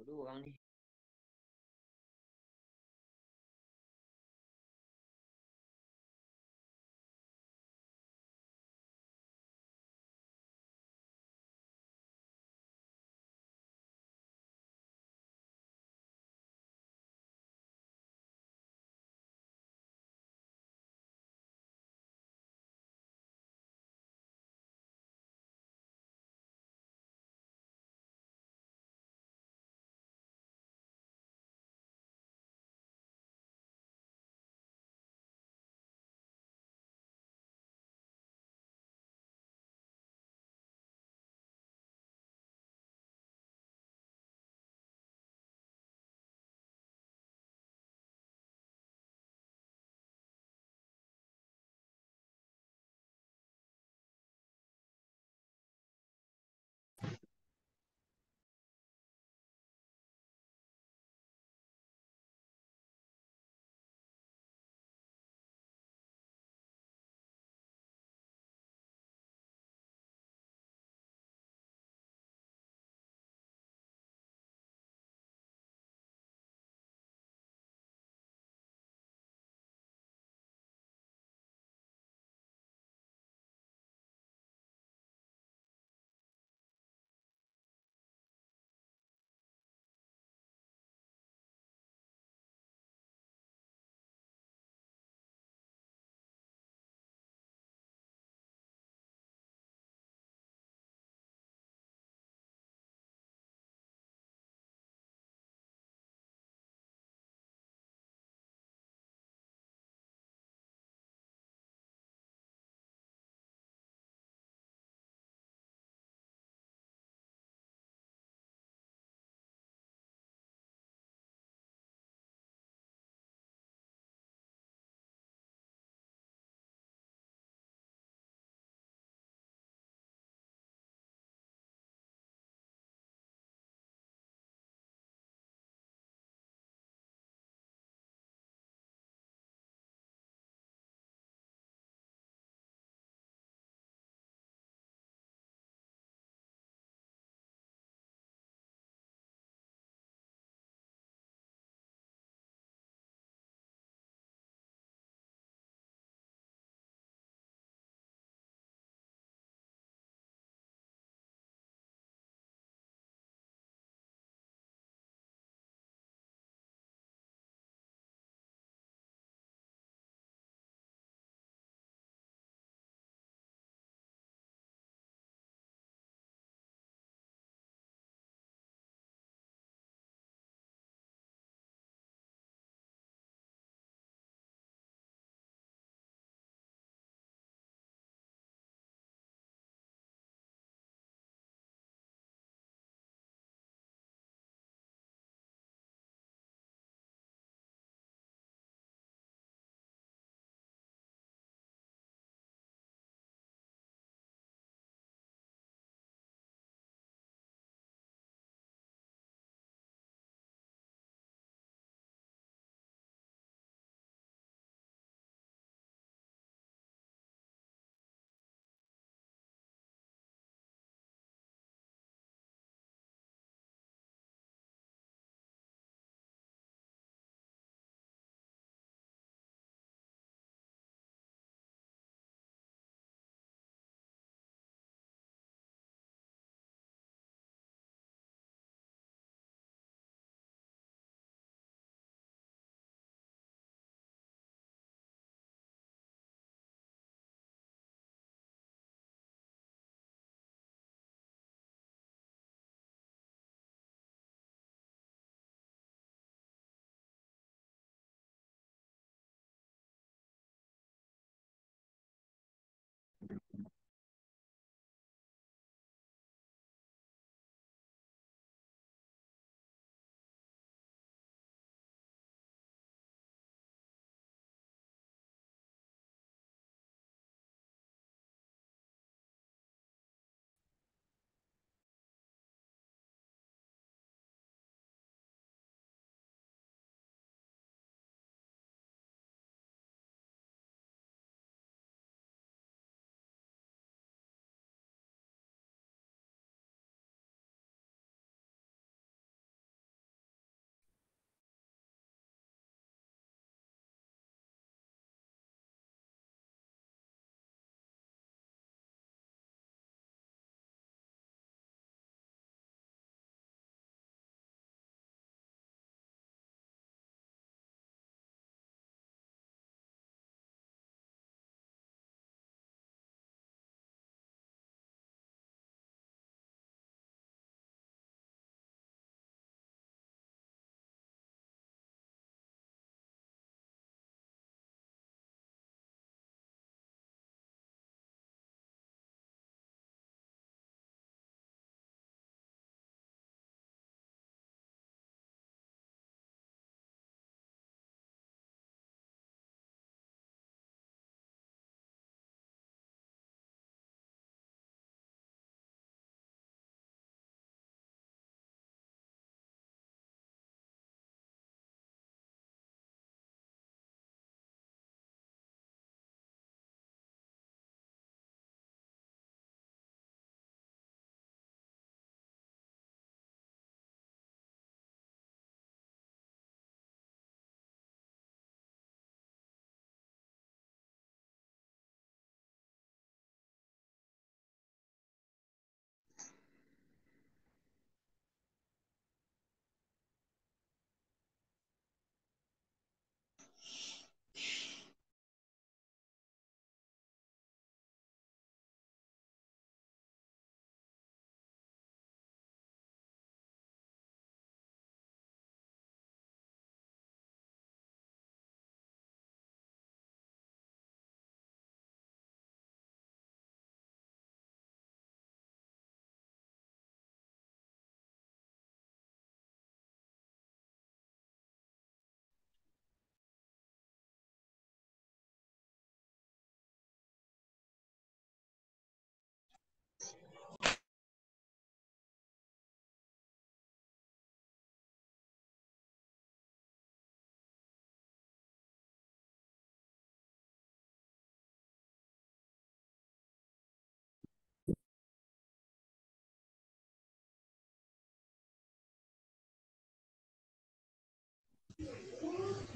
doang nih.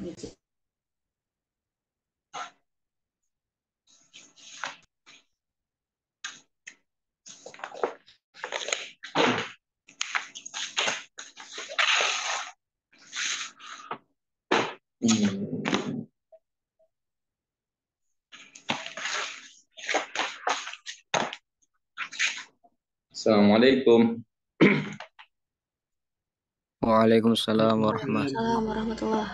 Gitu. Assalamualaikum. Waalaikumsalam warahmatullahi. Waalaikumsalam warahmatullah.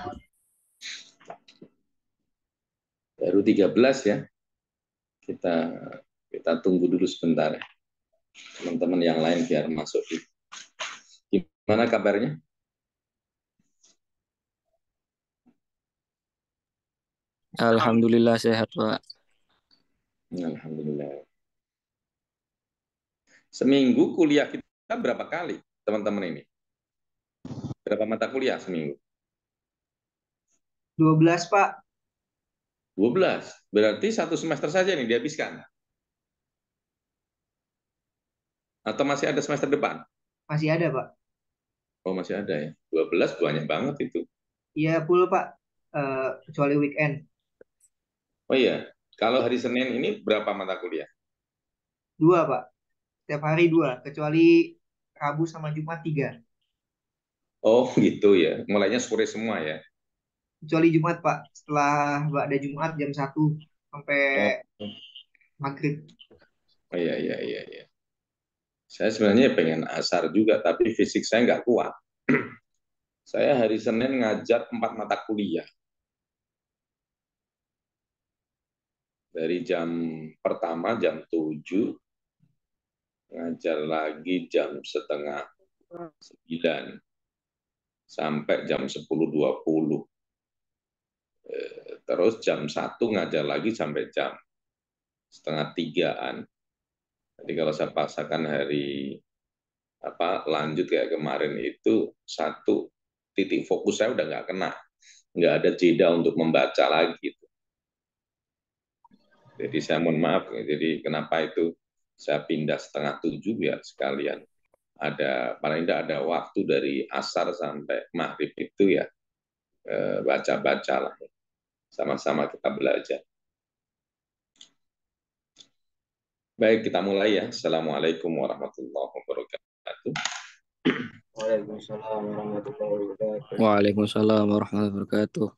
Baru 13 ya. Kita kita tunggu dulu sebentar ya. Teman-teman yang lain biar masuk. Gimana kabarnya? Alhamdulillah sehat, Pak. Alhamdulillah. Seminggu kuliah kita berapa kali, teman-teman ini? Berapa mata kuliah seminggu? 12 Pak. 12. Berarti satu semester saja nih dihabiskan. Atau masih ada semester depan? Masih ada Pak. Oh, masih ada ya. 12 banyak banget itu. Iya full Pak. Kecuali weekend. Oh iya, kalau hari Senin ini berapa mata kuliah? Dua Pak. Setiap hari dua. Kecuali Rabu sama Jumat tiga. Oh gitu ya, mulainya sore semua ya. Kecuali Jumat Pak. Setelah ada Jumat jam 1 sampai Oh, maghrib. oh iya, iya, iya, iya. Saya sebenarnya pengen asar juga, tapi fisik saya nggak kuat. Saya hari Senin ngajar 4 mata kuliah. Dari jam pertama jam 7, ngajar lagi jam setengah 9, sampai jam 10.20. Terus jam 1 ngajar lagi sampai jam setengah 3-an. Jadi kalau saya paksakan hari lanjut kayak kemarin itu, satu titik fokus saya udah nggak kena. Nggak ada jeda untuk membaca lagi. Jadi saya mohon maaf, jadi kenapa itu saya pindah setengah 7 biar sekalian ada, paling tidak ada waktu dari asar sampai maghrib itu ya, baca-baca lah, sama-sama kita belajar. Baik, kita mulai ya. Assalamualaikum warahmatullahi wabarakatuh. Waalaikumsalam warahmatullahi wabarakatuh. Waalaikumsalam warahmatullahi wabarakatuh.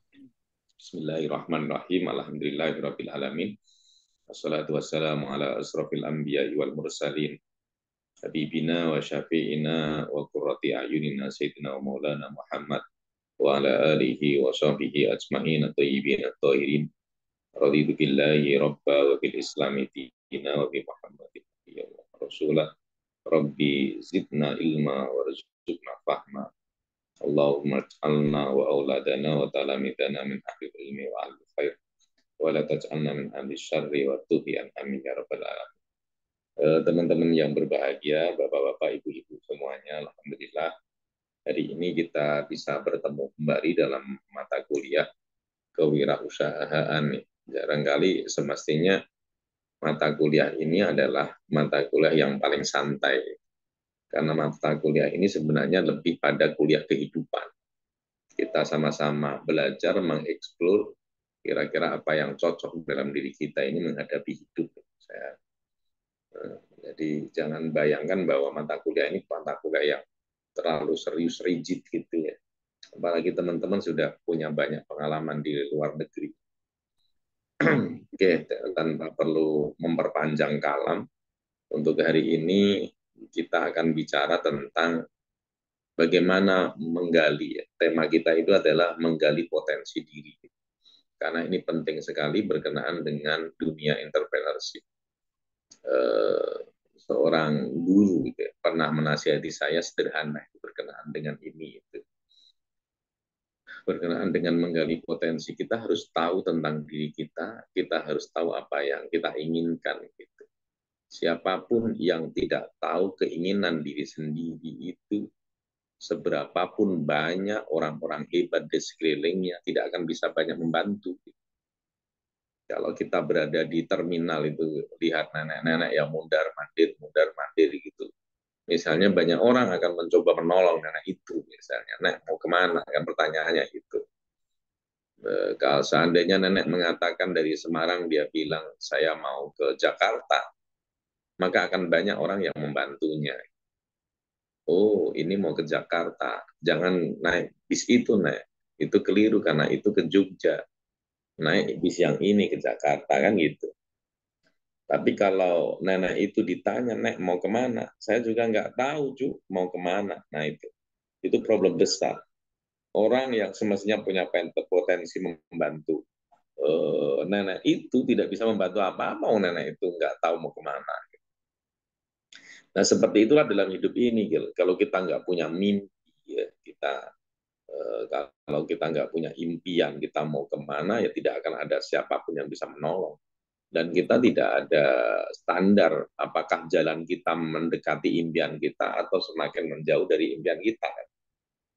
Bismillahirrahmanirrahim. Alhamdulillahirabbil alamin. Wassalatu wassalamu ala asrofil anbiya'i wal mursalin. Habibina wa syafi'ina wa qurrati a'yunina sayyidina wa maulana Muhammad wa ala alihi wa sahbihi ajma'in at-tayyibin at-tahirin. Raditu billahi rabba wa bil islami dina wa bi Muhammadin nabiyya wa rasulah. Rabbi zidna ilma wa rizqna fahma. Allahumma ij'alna wa auladana wa talamidana min ahli ilmi wa ahli khair. Wa la taj'alna min ahli syarri wa tughyan amin ya rabbal alamin. Teman-teman yang berbahagia, bapak-bapak, ibu-ibu semuanya, alhamdulillah hari ini kita bisa bertemu kembali dalam mata kuliah kewirausahaan nih. Jarangkali semestinya mata kuliah ini adalah mata kuliah yang paling santai, karena mata kuliah ini sebenarnya lebih pada kuliah kehidupan. Kita sama-sama belajar mengeksplor kira-kira apa yang cocok dalam diri kita ini menghadapi hidup. Jadi jangan bayangkan bahwa mata kuliah ini mata kuliah yang terlalu serius, rigid gitu ya. Apalagi teman-teman sudah punya banyak pengalaman di luar negeri. Oke, tanpa perlu memperpanjang kalam, untuk hari ini kita akan bicara tentang bagaimana menggali. Tema kita itu adalah menggali potensi diri. Karena ini penting sekali berkenaan dengan dunia entrepreneurship. Seorang guru gitu, pernah menasihati saya sederhana berkenaan dengan ini. Berkenaan dengan menggali potensi, kita harus tahu tentang diri kita, kita harus tahu apa yang kita inginkan. Gitu. Siapapun yang tidak tahu keinginan diri sendiri itu, seberapapun banyak orang-orang hebat di sekelilingnya, tidak akan bisa banyak membantu. Kalau kita berada di terminal itu, lihat nenek-nenek yang mundar mandir gitu. Misalnya banyak orang akan mencoba menolong nenek itu, misalnya, nek mau kemana, kan pertanyaannya itu. Kalau seandainya nenek mengatakan dari Semarang, dia bilang saya mau ke Jakarta, maka akan banyak orang yang membantunya. Oh, ini mau ke Jakarta, jangan naik bis itu, naik. Itu keliru karena itu ke Jogja. Naik bis yang ini ke Jakarta, kan gitu. Tapi kalau nenek itu ditanya, Nek mau kemana? Saya juga nggak tahu, cu, mau kemana. Nah itu problem besar. Orang yang semestinya punya potensi membantu nenek itu tidak bisa membantu apa-apa, mau nenek itu nggak tahu mau kemana. Nah seperti itulah dalam hidup ini, Gil. Kalau kita nggak punya mimpi, ya, kalau kita nggak punya impian, kita mau kemana, ya tidak akan ada siapapun yang bisa menolong. Dan kita tidak ada standar apakah jalan kita mendekati impian kita atau semakin menjauh dari impian kita,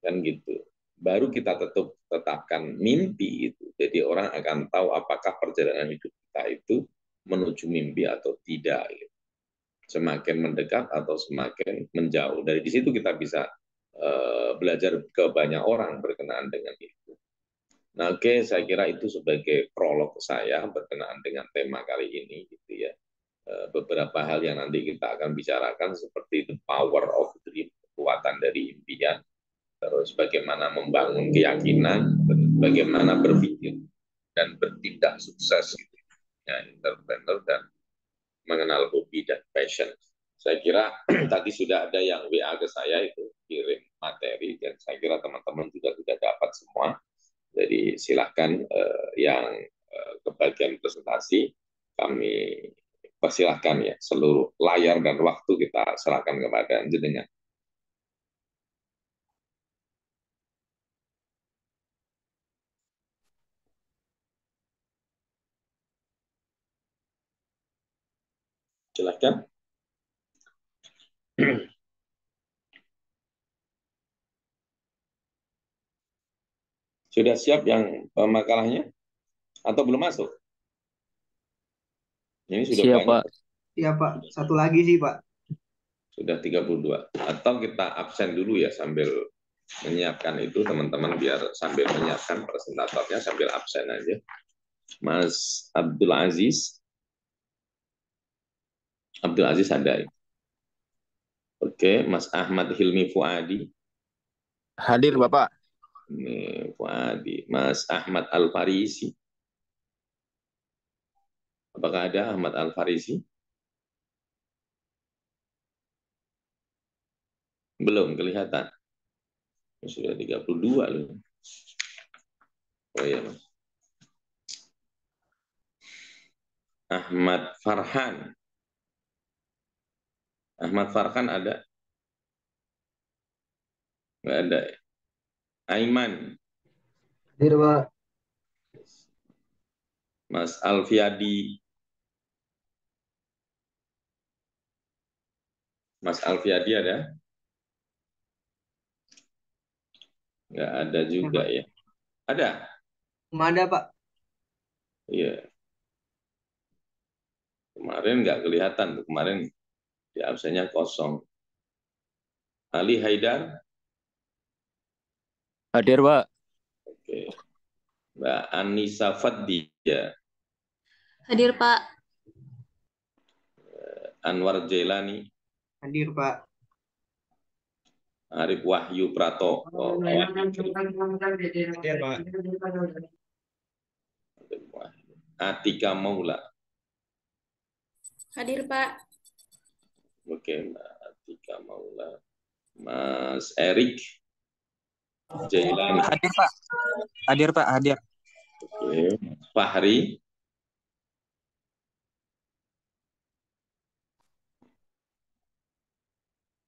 kan gitu. Baru kita tetapkan mimpi itu, jadi orang akan tahu apakah perjalanan hidup kita itu menuju mimpi atau tidak, gitu. Semakin mendekat atau semakin menjauh. Dari di situ kita bisa belajar ke banyak orang berkenaan dengan itu. Nah, oke, saya kira itu sebagai prolog saya berkenaan dengan tema kali ini, gitu ya. Beberapa hal yang nanti kita akan bicarakan seperti the power of dream, kekuatan dari impian, terus bagaimana membangun keyakinan, bagaimana berpikir dan bertindak sukses, gitu ya, entrepreneur dan mengenal hobi dan passion. Saya kira tadi sudah ada yang WA ke saya itu kirim materi dan saya kira teman-teman juga sudah dapat semua. Jadi silahkan yang kebagian presentasi kami persilahkan ya, seluruh layar dan waktu kita serahkan kepada jenengan. Silahkan. Sudah siap yang makalahnya atau belum masuk? Ini sudah Siap, banyak. Pak. Iya Pak, satu lagi sih Pak. Sudah 32. Atau kita absen dulu ya sambil menyiapkan itu, teman-teman, biar sambil menyiapkan presentatornya sambil absen aja. Mas Abdul Aziz. Abdul Aziz ada. Oke, Mas Ahmad Hilmi Fuadi. Hadir Bapak. Ini Fuadi. Mas Ahmad Al-Farisi. Apakah ada Ahmad Al-Farisi? Belum kelihatan. Sudah 32 loh. Oh iya, Mas. Ahmad Farhan. Ahmad Farhan ada? Nggak ada. Aiman. Hadir Pak. Mas Alfiadi. Mas Alfiadi ada? Nggak ada juga ya. Ada? Ada Pak. Iya. Kemarin nggak kelihatan. Kemarin di absennya kosong. Ali Haidar. Hadir, Pak. Oke. Mbak Anissa Fadia. Hadir, Pak. Anwar Jailani. Hadir Pak. Arif Wahyu Prato. Hadir Pak. Atika Maula. Hadir, Pak. Oke, Mbak Atika Maula. Mas Erik Jailani. Hadir Pak. Hadir Pak. Hadir. Oke. Fahri.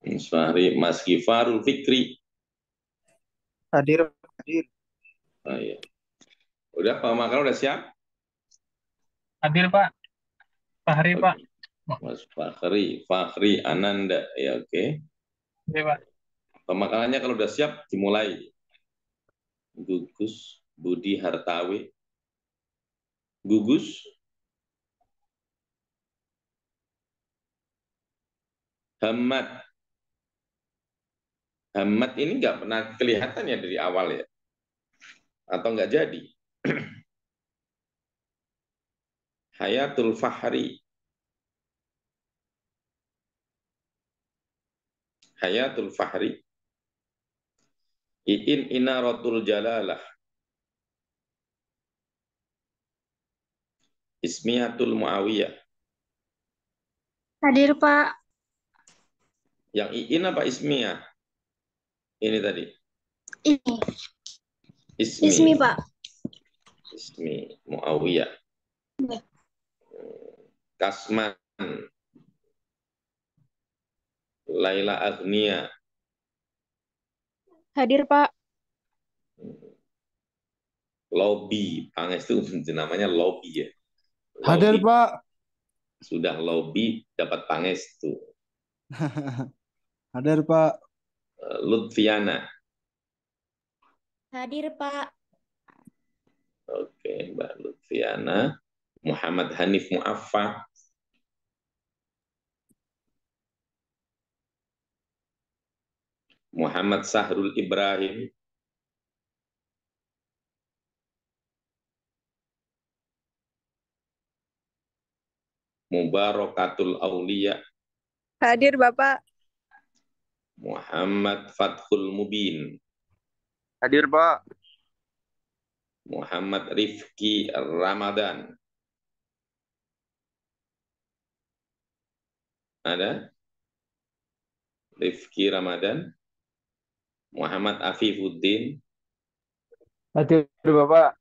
Mas Fahri. Mas Gifarul Fikri. Hadir. Hadir. Oh, iya. Udah, Pak Makal udah siap? Hadir Pak, Fahri Pak. Mas Fahri Ananda, ya oke. Oke Pak. Pemakalannya kalau udah siap dimulai. Gugus Budi Hartawi. Gugus. Hamad. Hamad ini nggak pernah kelihatan ya dari awal ya? Atau nggak jadi? Hayatul Fahri. Hayatul Fahri. Iin Inaratul Jalalah. Ismiyatul Muawiyah. Hadir, Pak. Yang Iin apa Ismiyah? Ini tadi. Ini. Ismi. Ismi, Pak. Ismi Muawiyah. Kasman. Laila Agnia. Hadir, Pak. Lobby. Pangestu namanya lobby ya. Hadir, Lobby. Pak. Sudah lobby dapat Pangestu. Hadir, Pak. Lutfiana. Hadir, Pak. Oke, Mbak Lutfiana. Muhammad Hanif Mu'affa. Muhammad Sahrul Ibrahim. Mubarakatul Aulia. Hadir, Bapak. Muhammad Fathul Mubin. Hadir, Pak. Muhammad Rifki Ramadan. Ada? Rifki Ramadan. Muhammad Afifuddin. Hadir, Bapak.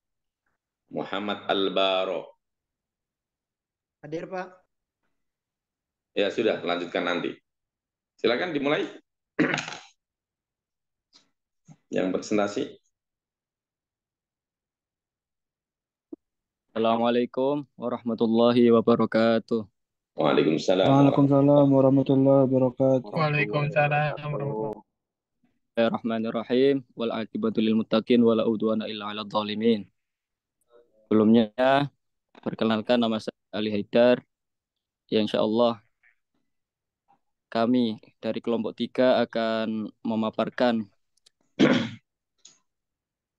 Muhammad Albaro. Hadir, Pak. Ya sudah, lanjutkan nanti. Silakan dimulai. Yang presentasi. Assalamualaikum warahmatullahi wabarakatuh. Waalaikumsalam. Waalaikumsalam warahmatullahi wabarakatuh. Waalaikumsalam warahmatullahi Bismillahirrahmanirrahim. Wal aqibatu lil muttaqin wala udwana illa 'alal zalimin. Sebelumnya perkenalkan nama saya Ali Haidar. Yang insyaallah kami dari kelompok 3 akan memaparkan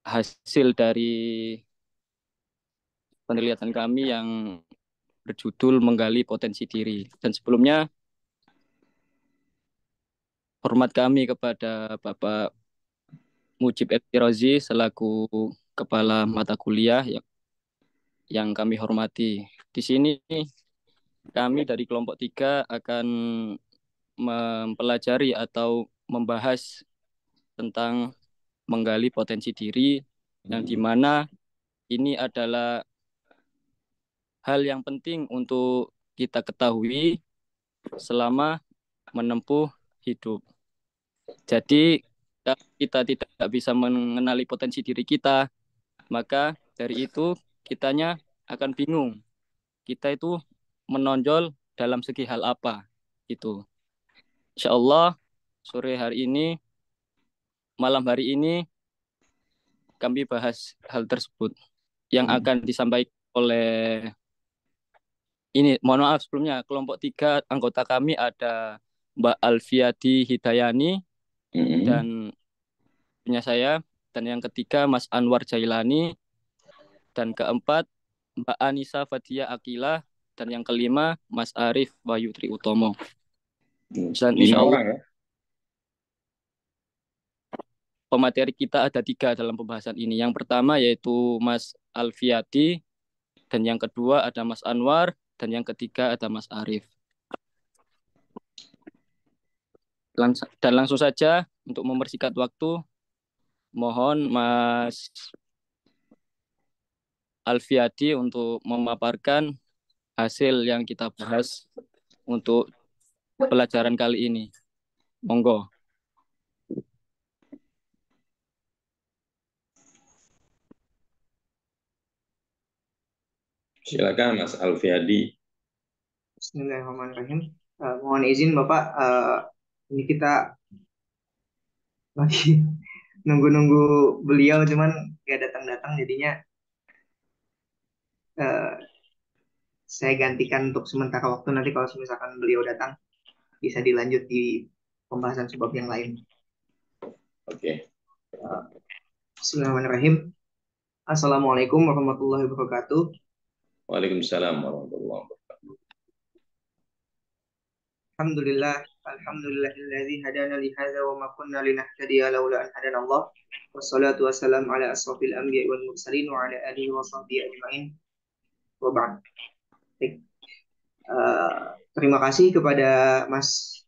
hasil dari penelitian kami yang berjudul Menggali Potensi Diri. Dan sebelumnya hormat kami kepada Bapak Mujib Eftirozi selaku Kepala Mata Kuliah yang kami hormati. Di sini kami dari kelompok 3 akan mempelajari atau membahas tentang menggali potensi diri yang dimana ini adalah hal yang penting untuk kita ketahui selama menempuh hidup. Jadi kalau kita tidak bisa mengenali potensi diri kita, maka dari itu kitanya akan bingung. Kita itu menonjol dalam segi hal apa gitu. Insya Allah sore hari ini, malam hari ini kami bahas hal tersebut yang akan disampaikan oleh ini. Mohon maaf sebelumnya, kelompok 3 anggota kami ada Mbak Alfiati Hidayani dan punya saya, dan yang ketiga Mas Anwar Jailani, dan keempat Mbak Anissa Fadia Akila, dan yang kelima Mas Arif Wahyu Tri Utomo. Dan insya Allah ya? pemateri kita ada 3 dalam pembahasan ini. Yang pertama yaitu Mas Alfiati, dan yang kedua ada Mas Anwar, dan yang ketiga ada Mas Arif. Dan langsung saja untuk mempersingkat waktu, mohon Mas Alfiati untuk memaparkan hasil yang kita bahas untuk pelajaran kali ini. Monggo. Silakan Mas Alfiadi. Bismillahirrahmanirrahim. Mohon izin Bapak, ini kita lagi nunggu-nunggu beliau, cuman gak datang-datang, jadinya eh, saya gantikan untuk sementara waktu. Nanti kalau misalkan beliau datang, bisa dilanjut di pembahasan sebab yang lain. Oke. Bismillahirrahmanirrahim. Assalamualaikum warahmatullahi wabarakatuh. Waalaikumsalam warahmatullahi wabarakatuh. Alhamdulillah, alhamdulillahilladzi hadana li hadza wa ma kunna linahtadiya laula an hadana Allah. Wassalatu wassalamu ala asrofil anbiya'i wal mursalin wa ala alihi wa sahbihi ajma'in. Wa ba'd. Baik. Terima kasih kepada Mas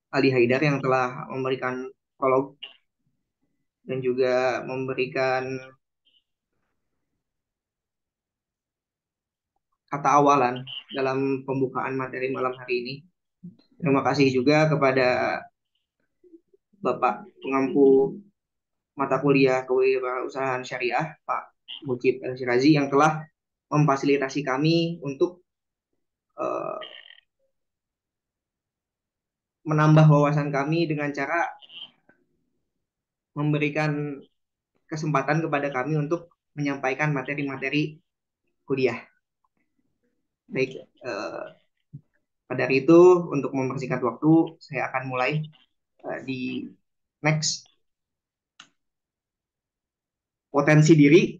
Ali Haidar yang telah memberikan prolog dan juga memberikan kata awalan dalam pembukaan materi malam hari ini. Terima kasih juga kepada Bapak pengampu mata kuliah Kewirausahaan Syariah, Pak Mujib El-Syirazi, yang telah memfasilitasi kami untuk menambah wawasan kami dengan cara memberikan kesempatan kepada kami untuk menyampaikan materi-materi kuliah. Baik, pada hari itu untuk mempersingkat waktu, saya akan mulai di next. Potensi diri.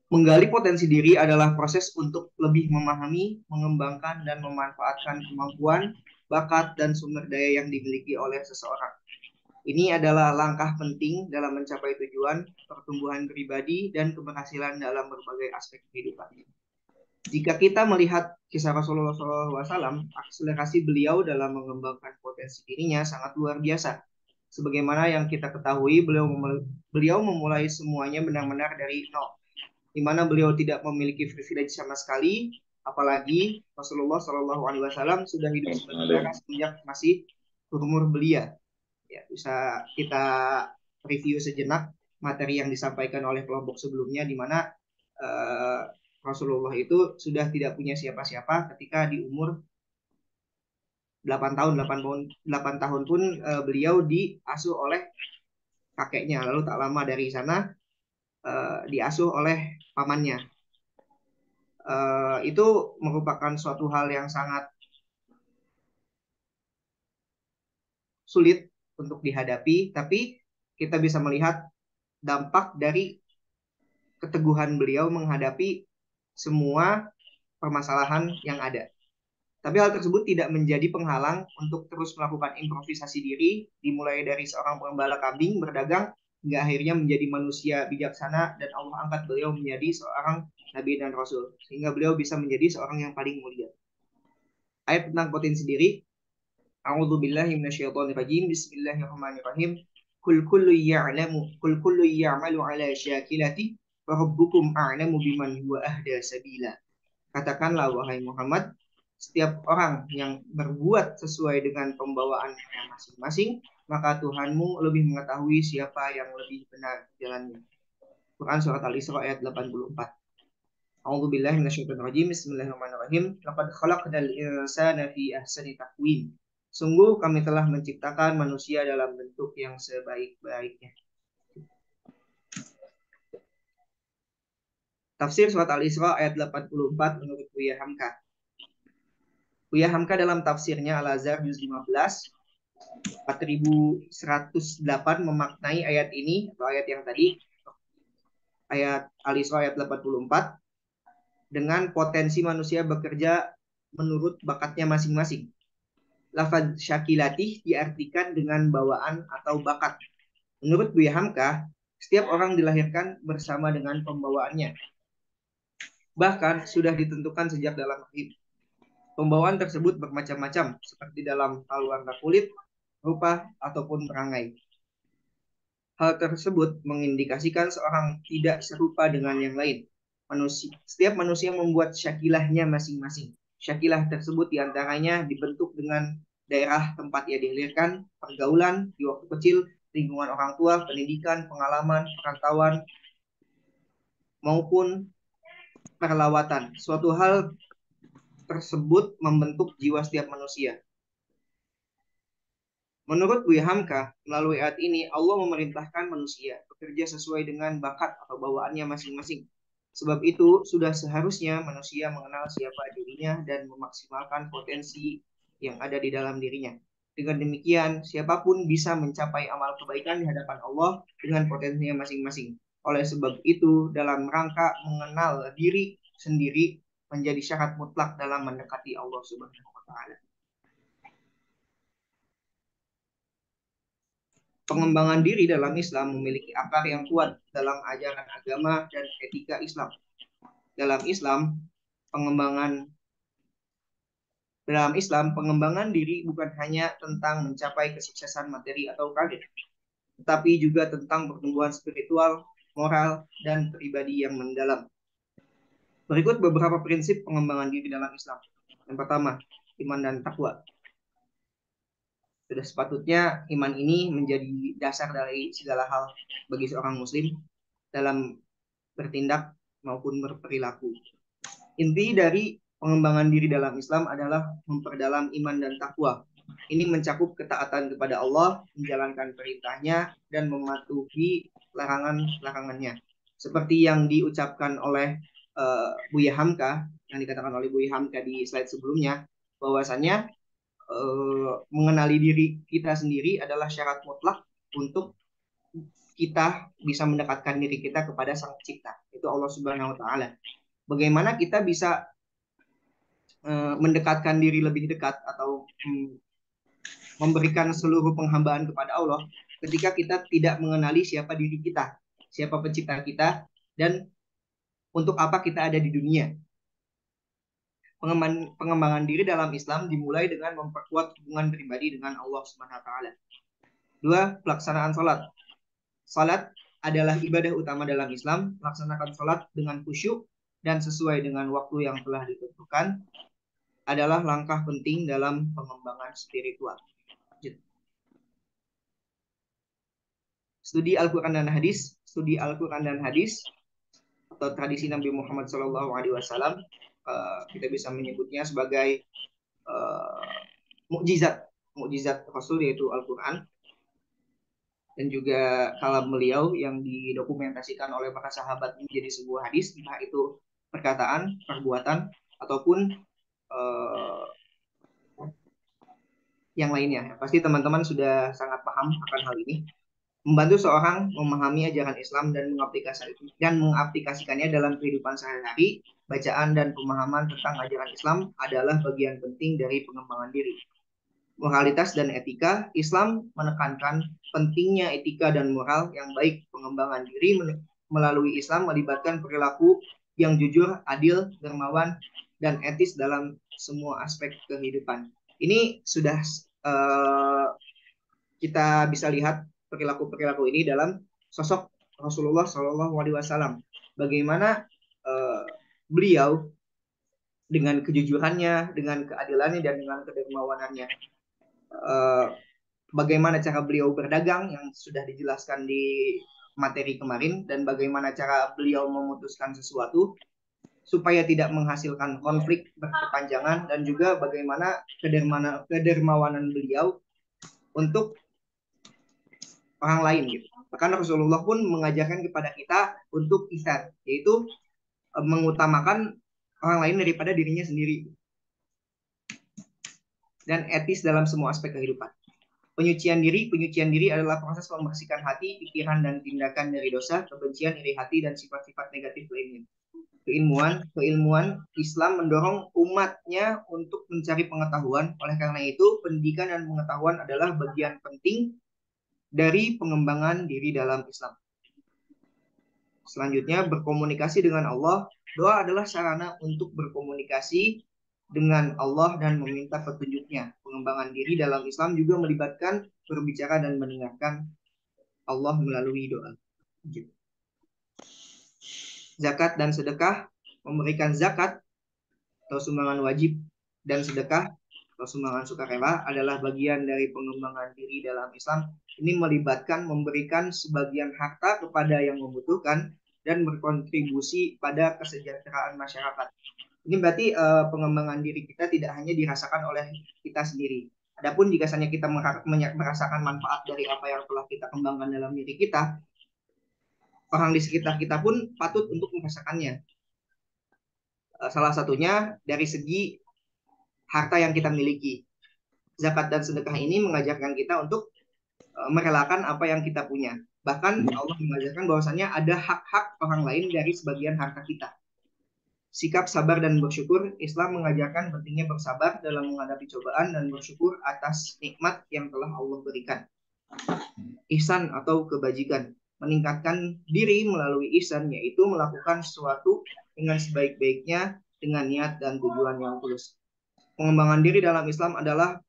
Menggali potensi diri adalah proses untuk lebih memahami, mengembangkan, dan memanfaatkan kemampuan, bakat, dan sumber daya yang dimiliki oleh seseorang. Ini adalah langkah penting dalam mencapai tujuan, pertumbuhan pribadi, dan keberhasilan dalam berbagai aspek kehidupan. Jika kita melihat kisah Rasulullah SAW, akselerasi beliau dalam mengembangkan potensi dirinya sangat luar biasa. Sebagaimana yang kita ketahui, beliau memulai semuanya benar-benar dari nol, di mana beliau tidak memiliki privilege sama sekali, apalagi Rasulullah SAW sudah hidup sementara sejak masih berumur belia. Ya, bisa kita review sejenak materi yang disampaikan oleh kelompok sebelumnya, di mana Rasulullah itu sudah tidak punya siapa-siapa ketika di umur 8 tahun pun beliau diasuh oleh kakeknya, lalu tak lama dari sana diasuh oleh pamannya. Itu merupakan suatu hal yang sangat sulit untuk dihadapi, tapi kita bisa melihat dampak dari keteguhan beliau menghadapi semua permasalahan yang ada. Tapi hal tersebut tidak menjadi penghalang untuk terus melakukan improvisasi diri, dimulai dari seorang pengembala kambing berdagang hingga akhirnya menjadi manusia bijaksana, dan Allah angkat beliau menjadi seorang nabi dan rasul, sehingga beliau bisa menjadi seorang yang paling mulia. Ayat tentang potensi diri. A'udzubillahi minasyaitonirrajim. Bismillahirrahmanirrahim. Kul kullu ya'malu ala syakilati wa rabbukum a'lamu biman huwa ahda sabila. Katakanlah wahai Muhammad, setiap orang yang berbuat sesuai dengan pembawaannya masing-masing, maka Tuhanmu lebih mengetahui siapa yang lebih benar jalannya. Quran Surat Al-Isra ayat 84. A'udzubillahi minasyaitonirrajim. Bismillahirrahmanirrahim. Laqad khalaqnal insana fi ahsani taqwim. Sungguh kami telah menciptakan manusia dalam bentuk yang sebaik-baiknya. Tafsir Surat Al-Isra ayat 84 menurut Buya Hamka. Buya Hamka dalam tafsirnya Al-Azhar juz 15 4108 memaknai ayat ini atau ayat yang tadi, ayat Al-Isra ayat 84, dengan potensi manusia bekerja menurut bakatnya masing-masing. Lafaz syakilatih diartikan dengan bawaan atau bakat. Menurut Buya Hamka, setiap orang dilahirkan bersama dengan pembawaannya. Bahkan sudah ditentukan sejak dalam rahim. Pembawaan tersebut bermacam-macam, seperti dalam hal warna kulit, rupa, ataupun perangai. Hal tersebut mengindikasikan seorang tidak serupa dengan yang lain. Setiap manusia membuat syakilahnya masing-masing. Syakilah tersebut diantaranya dibentuk dengan daerah tempat ia dilahirkan, pergaulan di waktu kecil, lingkungan orang tua, pendidikan, pengalaman, perantauan, maupun perlawatan. Suatu hal tersebut membentuk jiwa setiap manusia. Menurut Buya Hamka, melalui ayat ini Allah memerintahkan manusia bekerja sesuai dengan bakat atau bawaannya masing-masing. Sebab itu sudah seharusnya manusia mengenal siapa dirinya dan memaksimalkan potensi yang ada di dalam dirinya. Dengan demikian, siapapun bisa mencapai amal kebaikan di hadapan Allah dengan potensinya masing-masing. Oleh sebab itu, dalam rangka mengenal diri, sendiri menjadi syarat mutlak dalam mendekati Allah Subhanahu wa taala. Pengembangan diri dalam Islam memiliki akar yang kuat dalam ajaran agama dan etika Islam. Dalam Islam, pengembangan diri bukan hanya tentang mencapai kesuksesan materi atau karir, tetapi juga tentang pertumbuhan spiritual, moral, dan pribadi yang mendalam. Berikut beberapa prinsip pengembangan diri dalam Islam. Yang pertama, iman dan takwa. Sudah sepatutnya iman ini menjadi dasar dari segala hal bagi seorang muslim dalam bertindak maupun berperilaku. Inti dari pengembangan diri dalam Islam adalah memperdalam iman dan takwa. Ini mencakup ketaatan kepada Allah, menjalankan perintahnya, dan mematuhi larangan-larangannya. Seperti yang diucapkan oleh Buya Hamka, yang dikatakan oleh Buya Hamka di slide sebelumnya, bahwasannya mengenali diri kita sendiri adalah syarat mutlak untuk kita bisa mendekatkan diri kita kepada Sang Pencipta, itu Allah Subhanahu wa taala. Bagaimana kita bisa mendekatkan diri lebih dekat atau memberikan seluruh penghambaan kepada Allah ketika kita tidak mengenali siapa diri kita, siapa pencipta kita, dan untuk apa kita ada di dunia. Pengembangan diri dalam Islam dimulai dengan memperkuat hubungan pribadi dengan Allah Subhanahu wa taala. 2. Pelaksanaan salat. Salat adalah ibadah utama dalam Islam. Melaksanakan salat dengan khusyuk dan sesuai dengan waktu yang telah ditentukan adalah langkah penting dalam pengembangan spiritual. Studi Al-Quran dan Hadis. Studi Al-Quran dan Hadis atau tradisi Nabi Muhammad SAW, kita bisa menyebutnya sebagai mukjizat Rasul, yaitu Al-Quran, dan juga kalam beliau yang didokumentasikan oleh para sahabat menjadi sebuah hadis, entah itu perkataan, perbuatan, ataupun yang lainnya. Pasti teman-teman sudah sangat paham akan hal ini. Membantu seorang memahami ajaran Islam dan mengaplikasikannya dalam kehidupan sehari-hari, bacaan dan pemahaman tentang ajaran Islam adalah bagian penting dari pengembangan diri. Moralitas dan etika. Islam menekankan pentingnya etika dan moral yang baik. Pengembangan diri melalui Islam melibatkan perilaku yang jujur, adil, dermawan, dan etis dalam semua aspek kehidupan. Ini sudah kita bisa lihat perilaku-perilaku ini dalam sosok Rasulullah SAW. Bagaimana beliau dengan kejujurannya, dengan keadilannya, dan dengan kedermawanannya. Bagaimana cara beliau berdagang yang sudah dijelaskan di materi kemarin, dan bagaimana cara beliau memutuskan sesuatu supaya tidak menghasilkan konflik berkepanjangan, dan juga bagaimana kedermawanan beliau untuk orang lain gitu. Bahkan Rasulullah pun mengajarkan kepada kita untuk ihsan, yaitu mengutamakan orang lain daripada dirinya sendiri, dan etis dalam semua aspek kehidupan. Penyucian diri adalah proses membersihkan hati, pikiran, dan tindakan dari dosa, kebencian, iri hati, dan sifat-sifat negatif lainnya. Keilmuan Islam mendorong umatnya untuk mencari pengetahuan. Oleh karena itu, pendidikan dan pengetahuan adalah bagian penting dari pengembangan diri dalam Islam. Selanjutnya, berkomunikasi dengan Allah. Doa adalah sarana untuk berkomunikasi dengan Allah dan meminta petunjuknya. Pengembangan diri dalam Islam juga melibatkan berbicara dan mendengarkan Allah melalui doa. Zakat dan sedekah. Memberikan zakat atau sumbangan wajib dan sedekah atau sumbangan sukarela adalah bagian dari pengembangan diri dalam Islam. Ini melibatkan memberikan sebagian harta kepada yang membutuhkan dan berkontribusi pada kesejahteraan masyarakat. Ini berarti pengembangan diri kita tidak hanya dirasakan oleh kita sendiri. Adapun jika saja kita merasakan manfaat dari apa yang telah kita kembangkan dalam diri kita, orang di sekitar kita pun patut untuk merasakannya. Salah satunya dari segi harta yang kita miliki. Zakat dan sedekah ini mengajarkan kita untuk merelakan apa yang kita punya. Bahkan Allah mengajarkan bahwasannya ada hak-hak orang lain dari sebagian harta kita. sikap sabar dan bersyukur. Islam mengajarkan pentingnya bersabar dalam menghadapi cobaan dan bersyukur atas nikmat yang telah Allah berikan. Ihsan atau kebajikan, meningkatkan diri melalui ihsan, yaitu melakukan sesuatu dengan sebaik-baiknya dengan niat dan tujuan yang tulus. Pengembangan diri dalam Islam adalah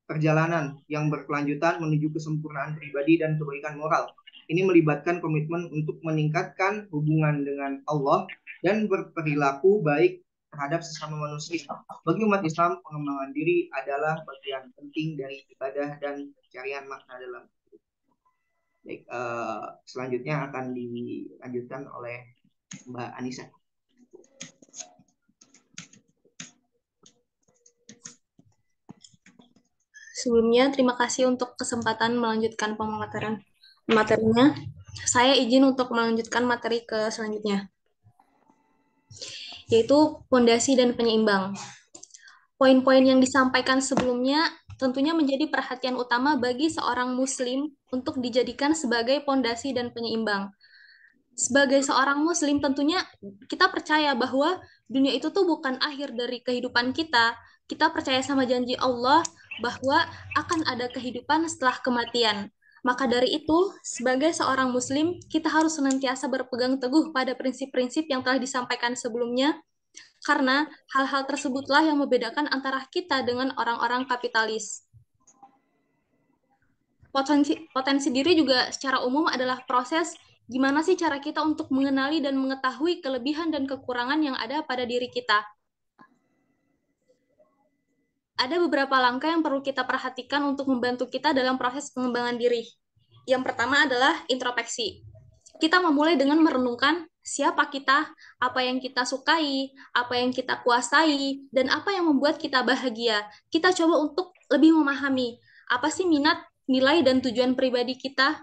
perjalanan yang berkelanjutan menuju kesempurnaan pribadi dan kebaikan moral. Ini melibatkan komitmen untuk meningkatkan hubungan dengan Allah dan berperilaku baik terhadap sesama manusia. Bagi umat Islam, pengembangan diri adalah bagian penting dari ibadah dan pencarian makna dalam hidup. Baik, selanjutnya akan dilanjutkan oleh Mbak Anissa. Sebelumnya, terima kasih untuk kesempatan melanjutkan materinya. Saya izin untuk melanjutkan materi ke selanjutnya, yaitu pondasi dan penyeimbang. Poin-poin yang disampaikan sebelumnya tentunya menjadi perhatian utama bagi seorang Muslim untuk dijadikan sebagai pondasi dan penyeimbang. Sebagai seorang Muslim, tentunya kita percaya bahwa dunia itu tuh bukan akhir dari kehidupan kita. Kita percaya sama janji Allah bahwa akan ada kehidupan setelah kematian. Maka dari itu, sebagai seorang Muslim, kita harus senantiasa berpegang teguh pada prinsip-prinsip yang telah disampaikan sebelumnya, karena hal-hal tersebutlah yang membedakan antara kita dengan orang-orang kapitalis. Potensi diri juga secara umum adalah proses gimana sih cara kita untuk mengenali dan mengetahui kelebihan dan kekurangan yang ada pada diri kita. Ada beberapa langkah yang perlu kita perhatikan untuk membantu kita dalam proses pengembangan diri. Yang pertama adalah introspeksi. Kita memulai dengan merenungkan siapa kita, apa yang kita sukai, apa yang kita kuasai, dan apa yang membuat kita bahagia. Kita coba untuk lebih memahami apa sih minat, nilai, dan tujuan pribadi kita.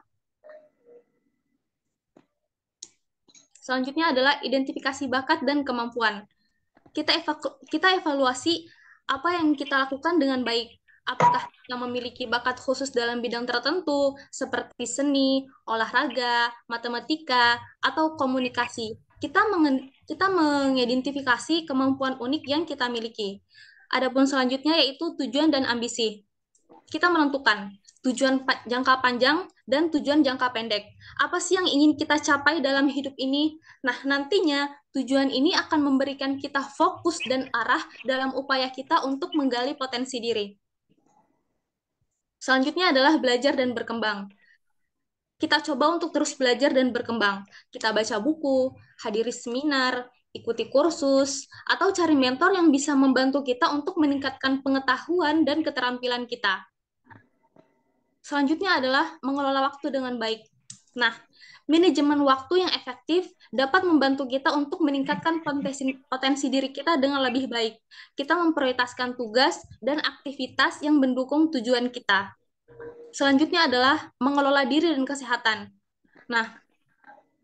Selanjutnya adalah identifikasi bakat dan kemampuan. Kita evaluasi apa yang kita lakukan dengan baik. Apakah kita memiliki bakat khusus dalam bidang tertentu, seperti seni, olahraga, matematika, atau komunikasi. Kita mengidentifikasi kemampuan unik yang kita miliki. Adapun selanjutnya yaitu tujuan dan ambisi. Kita menentukan tujuan jangka panjang dan tujuan jangka pendek. Apa sih yang ingin kita capai dalam hidup ini? Nah, nantinya tujuan ini akan memberikan kita fokus dan arah dalam upaya kita untuk menggali potensi diri. Selanjutnya adalah belajar dan berkembang. Kita coba untuk terus belajar dan berkembang. Kita baca buku, hadiri seminar, ikuti kursus, atau cari mentor yang bisa membantu kita untuk meningkatkan pengetahuan dan keterampilan kita. Selanjutnya adalah mengelola waktu dengan baik. Nah, manajemen waktu yang efektif dapat membantu kita untuk meningkatkan potensi diri kita dengan lebih baik. Kita memprioritaskan tugas dan aktivitas yang mendukung tujuan kita. Selanjutnya adalah mengelola diri dan kesehatan. Nah,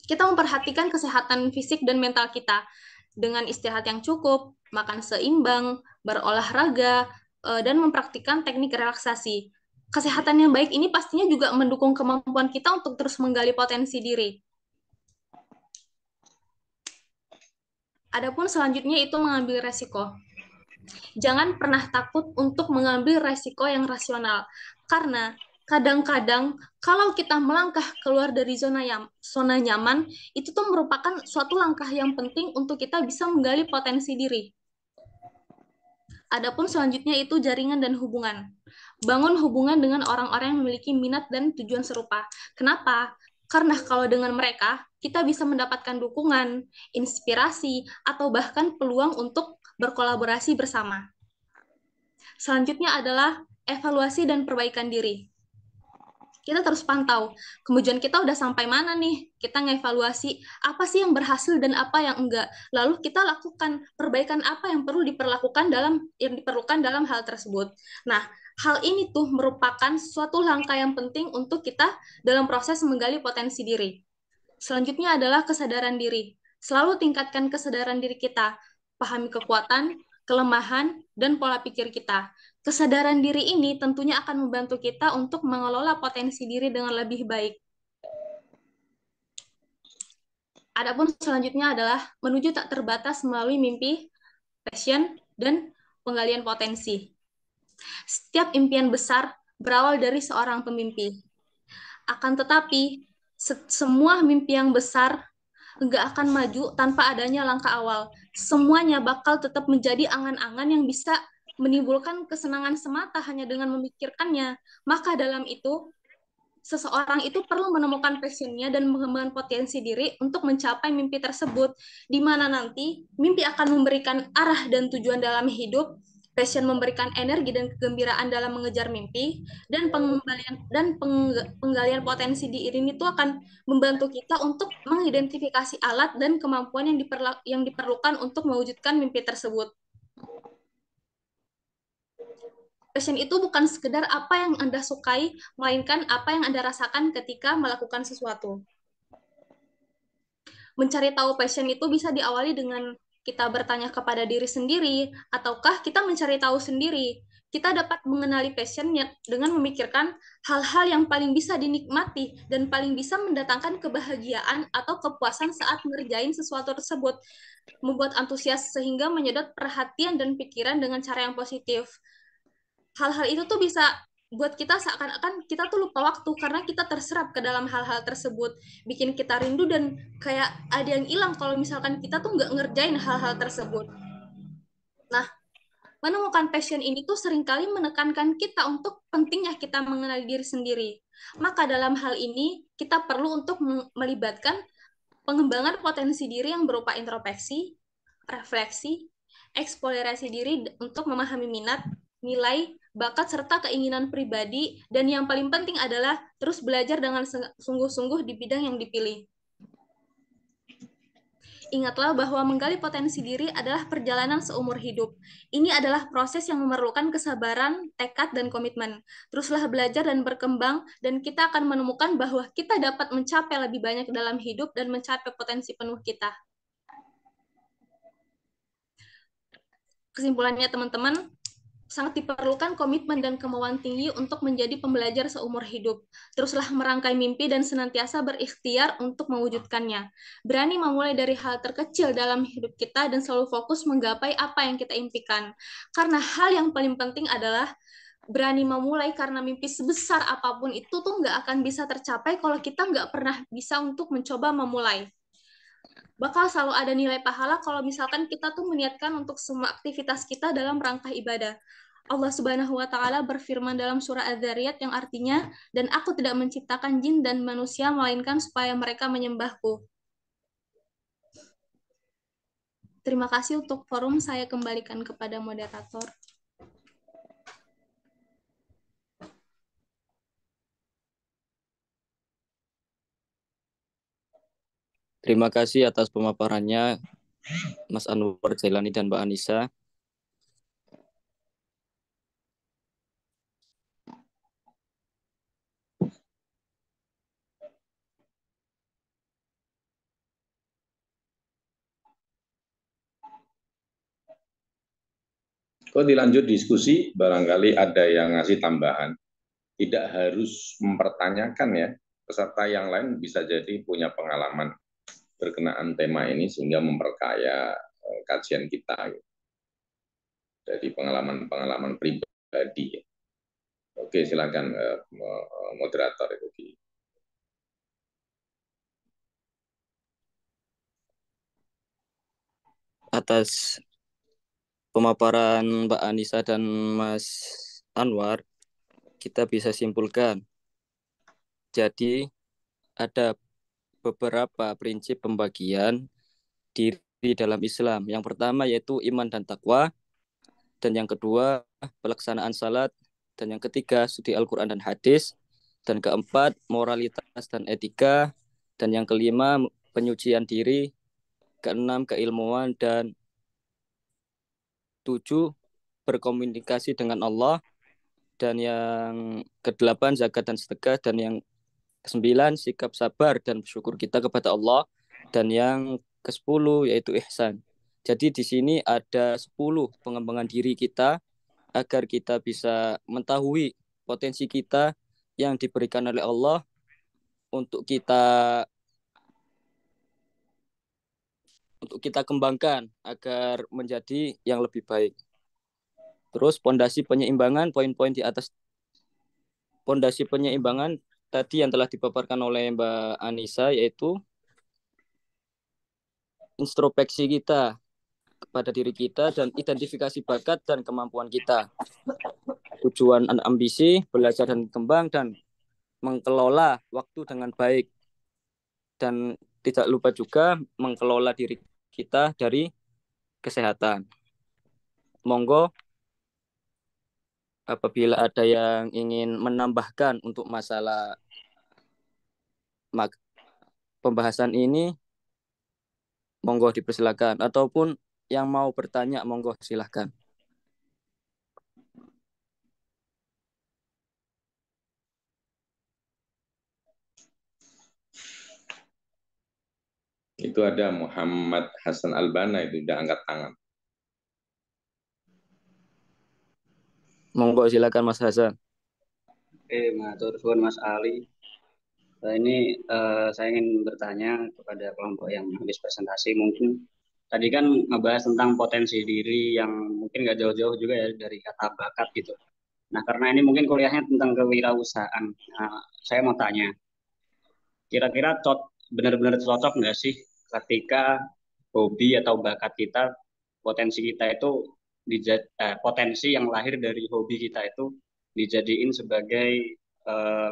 kita memperhatikan kesehatan fisik dan mental kita dengan istirahat yang cukup, makan seimbang, berolahraga, dan mempraktikkan teknik relaksasi. Kesehatan yang baik ini pastinya juga mendukung kemampuan kita untuk terus menggali potensi diri. Adapun selanjutnya itu mengambil resiko. Jangan pernah takut untuk mengambil resiko yang rasional, karena kadang-kadang kalau kita melangkah keluar dari zona nyaman, itu tuh merupakan suatu langkah yang penting untuk kita bisa menggali potensi diri. Adapun selanjutnya itu jaringan dan hubungan. Bangun hubungan dengan orang-orang yang memiliki minat dan tujuan serupa. Kenapa? Karena kalau dengan mereka, kita bisa mendapatkan dukungan, inspirasi, atau bahkan peluang untuk berkolaborasi bersama. Selanjutnya adalah evaluasi dan perbaikan diri. Kita terus pantau, kemajuan kita udah sampai mana nih, kita ngevaluasi apa sih yang berhasil dan apa yang enggak, lalu kita lakukan perbaikan apa yang perlu diperlukan dalam hal tersebut. Nah, hal ini tuh merupakan suatu langkah yang penting untuk kita dalam proses menggali potensi diri. Selanjutnya adalah kesadaran diri. Selalu tingkatkan kesadaran diri kita, pahami kekuatan, kelemahan, dan pola pikir kita. Kesadaran diri ini tentunya akan membantu kita untuk mengelola potensi diri dengan lebih baik. Adapun selanjutnya adalah menuju tak terbatas melalui mimpi, passion, dan penggalian potensi. Setiap impian besar berawal dari seorang pemimpi. Akan tetapi, semua mimpi yang besar nggak akan maju tanpa adanya langkah awal. Semuanya bakal tetap menjadi angan-angan yang bisa menimbulkan kesenangan semata hanya dengan memikirkannya. Maka dalam itu, seseorang itu perlu menemukan passionnya dan mengembangkan potensi diri untuk mencapai mimpi tersebut, di mana nanti mimpi akan memberikan arah dan tujuan dalam hidup, passion memberikan energi dan kegembiraan dalam mengejar mimpi, dan penggalian potensi diri itu akan membantu kita untuk mengidentifikasi alat dan kemampuan yang diperlukan untuk mewujudkan mimpi tersebut. Passion itu bukan sekedar apa yang Anda sukai, melainkan apa yang Anda rasakan ketika melakukan sesuatu. Mencari tahu passion itu bisa diawali dengan kita bertanya kepada diri sendiri, ataukah kita mencari tahu sendiri. Kita dapat mengenali passionnya dengan memikirkan hal-hal yang paling bisa dinikmati dan paling bisa mendatangkan kebahagiaan atau kepuasan saat mengerjain sesuatu tersebut. Membuat antusias sehingga menyedot perhatian dan pikiran dengan cara yang positif. Hal-hal itu tuh bisa buat kita seakan-akan kita tuh lupa waktu karena kita terserap ke dalam hal-hal tersebut, bikin kita rindu dan kayak ada yang hilang kalau misalkan kita tuh nggak ngerjain hal-hal tersebut. Nah, menemukan passion ini tuh seringkali menekankan kita untuk pentingnya kita mengenali diri sendiri. Maka dalam hal ini kita perlu untuk melibatkan pengembangan potensi diri yang berupa introspeksi, refleksi, eksplorasi diri untuk memahami minat, nilai, bakat, serta keinginan pribadi, dan yang paling penting adalah terus belajar dengan sungguh-sungguh di bidang yang dipilih. Ingatlah bahwa menggali potensi diri adalah perjalanan seumur hidup. Ini adalah proses yang memerlukan kesabaran, tekad, dan komitmen. Teruslah belajar dan berkembang, dan kita akan menemukan bahwa kita dapat mencapai lebih banyak dalam hidup dan mencapai potensi penuh kita. Kesimpulannya teman-teman, sangat diperlukan komitmen dan kemauan tinggi untuk menjadi pembelajar seumur hidup. Teruslah merangkai mimpi dan senantiasa berikhtiar untuk mewujudkannya. Berani memulai dari hal terkecil dalam hidup kita dan selalu fokus menggapai apa yang kita impikan. Karena hal yang paling penting adalah berani memulai, karena mimpi sebesar apapun itu tuh nggak akan bisa tercapai kalau kita nggak pernah bisa untuk mencoba memulai. Bakal selalu ada nilai pahala kalau misalkan kita tuh meniatkan untuk semua aktivitas kita dalam rangka ibadah. Allah Subhanahu wa taala berfirman dalam surah Az-Zariyat yang artinya, dan aku tidak menciptakan jin dan manusia melainkan supaya mereka menyembahku. Terima kasih untuk forum, saya kembalikan kepada moderator. Terima kasih atas pemaparannya Mas Anwar Jailani dan Mbak Anissa. Kalau dilanjut diskusi, barangkali ada yang ngasih tambahan. Tidak harus mempertanyakan ya, peserta yang lain bisa jadi punya pengalaman berkenaan tema ini sehingga memperkaya kajian kita. Jadi pengalaman-pengalaman pribadi. Oke, silakan moderator itu. Atas pemaparan Mbak Anissa dan Mas Anwar, kita bisa simpulkan. Jadi ada beberapa prinsip pembagian diri dalam Islam. Yang pertama yaitu iman dan takwa, dan yang kedua pelaksanaan salat, dan yang ketiga studi Al-Quran dan hadis, dan keempat moralitas dan etika, dan yang kelima penyucian diri, keenam keilmuan, dan 7 berkomunikasi dengan Allah, dan yang ke-8 zakat dan sedekah, dan yang ke-9 sikap sabar dan bersyukur kita kepada Allah, dan yang ke-10 yaitu ihsan. Jadi di sini ada 10 pengembangan diri kita agar kita bisa mengetahui potensi kita yang diberikan oleh Allah untuk kita untuk kita kembangkan agar menjadi yang lebih baik. Terus pondasi penyeimbang tadi yang telah dipaparkan oleh Mbak Anissa, yaitu introspeksi kita kepada diri kita dan identifikasi bakat dan kemampuan kita. Tujuan dan ambisi, belajar dan kembang, dan mengelola waktu dengan baik. Dan tidak lupa juga mengelola diri kita dari kesehatan. Monggo, apabila ada yang ingin menambahkan untuk masalah pembahasan ini, monggo dipersilakan. Ataupun yang mau bertanya, monggo silahkan. Itu ada Muhammad Hasan Albana, itu udah angkat tangan. Monggo silakan Mas Hasan. Matur suwun Mas Ali. Ini saya ingin bertanya kepada kelompok yang habis presentasi. Mungkin tadi kan ngebahas tentang potensi diri yang mungkin nggak jauh-jauh juga ya dari kata bakat gitu. Nah, karena ini mungkin kuliahnya tentang kewirausahaan. Nah, saya mau tanya, kira-kira benar-benar cocok nggak sih ketika hobi atau bakat kita, potensi kita itu potensi yang lahir dari hobi kita itu dijadiin sebagai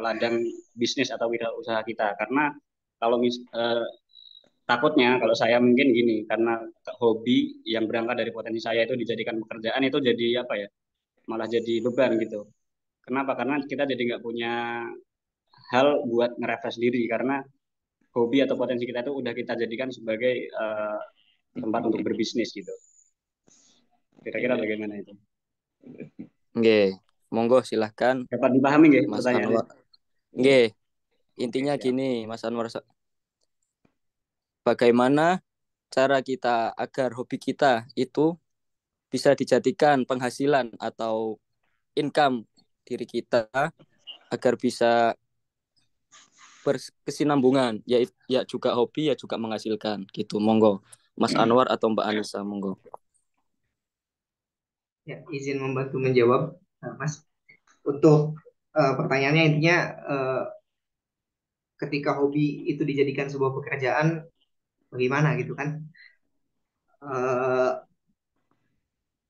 ladang bisnis atau wirausaha kita? Karena kalau takutnya kalau saya mungkin gini, karena hobi yang berangkat dari potensi saya itu dijadikan pekerjaan, itu jadi apa ya, malah jadi beban gitu. Kenapa? Karena kita jadi nggak punya hal buat nge-refresh diri, karena hobi atau potensi kita itu udah kita jadikan sebagai tempat untuk berbisnis gitu. Kira-kira bagaimana itu? Oke, monggo silahkan. Dapat dipahami nggih Mas pertanyaannya? Anwar. Oke, intinya gini Mas Anwar, bagaimana cara kita agar hobi kita itu bisa dijadikan penghasilan atau income diri kita agar bisa berkesinambungan, ya juga hobi ya juga menghasilkan gitu. Monggo Mas Anwar atau Mbak Anissa, monggo. Ya, izin membantu menjawab, Mas. Untuk pertanyaannya intinya ketika hobi itu dijadikan sebuah pekerjaan, bagaimana gitu kan?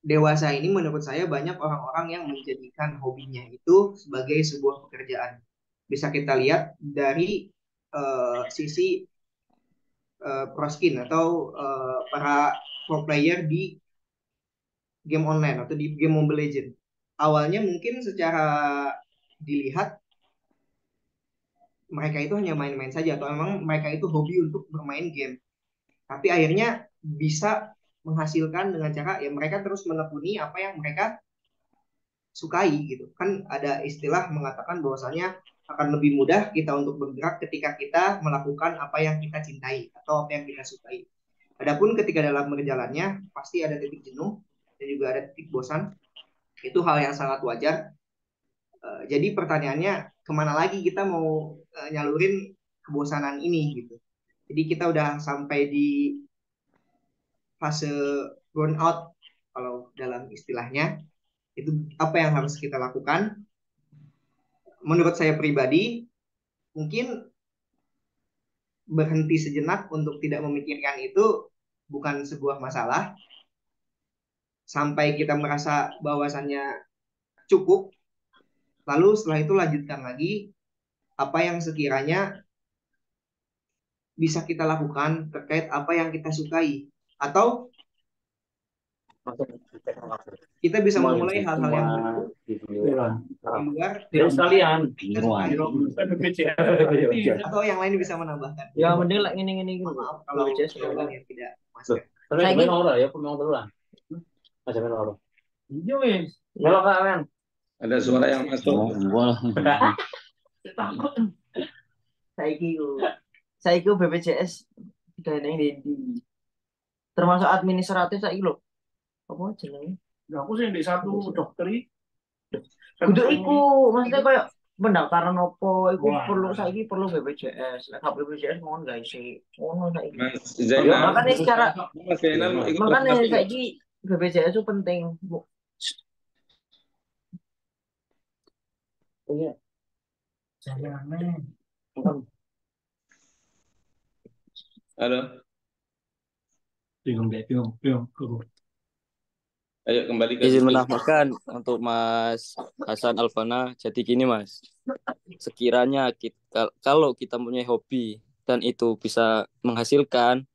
Dewasa ini menurut saya banyak orang-orang yang menjadikan hobinya itu sebagai sebuah pekerjaan. Bisa kita lihat dari sisi pro skin atau para pro player di game online atau di game Mobile Legends. Awalnya mungkin secara dilihat mereka itu hanya main-main saja atau memang mereka itu hobi untuk bermain game. Tapi akhirnya bisa menghasilkan dengan cara ya mereka terus menekuni apa yang mereka sukai gitu. Kan ada istilah mengatakan bahwasanya akan lebih mudah kita untuk bergerak ketika kita melakukan apa yang kita cintai atau apa yang kita sukai. Adapun ketika dalam berjalannya pasti ada titik jenuh dan juga ada titik bosan. Itu hal yang sangat wajar. Jadi pertanyaannya kemana lagi kita mau nyalurin kebosanan ini gitu. Jadi kita udah sampai di fase burnout kalau dalam istilahnya. Itu apa yang harus kita lakukan? Menurut saya pribadi, mungkin berhenti sejenak untuk tidak memikirkan itu bukan sebuah masalah. Sampai kita merasa bahwasannya cukup, lalu setelah itu lanjutkan lagi apa yang sekiranya bisa kita lakukan terkait apa yang kita sukai. Atau kita bisa memulai hal-hal yang baru di luar sekalian atau yang lain bisa menambahkan. ya mending lah ini Maaf kalau jawaban yang tidak masuk. saya main orang ya pun dulu lah masih main orang iya wes kalau kalian Ada suara yang masuk. saya itu BPJS dan ini termasuk administratif saya lo apa aja nih? Aku sih di satu dokter kudu iku maksudnya kayak pendaftaran opo iku perlu saiki perlu BPJS. Nek gak BPJS mohon guys sih. Ngono saiki. Mas Ya Zainal, makanya secara Mas Zainal ikut makanya rekomendasi nggak? saiki BPJS itu penting. Iya. Halo, ayo kembali ke Izin diskusi. menambahkan untuk Mas Hasan Alfana. Jadi gini Mas, sekiranya kalau kita punya hobi dan itu bisa menghasilkan,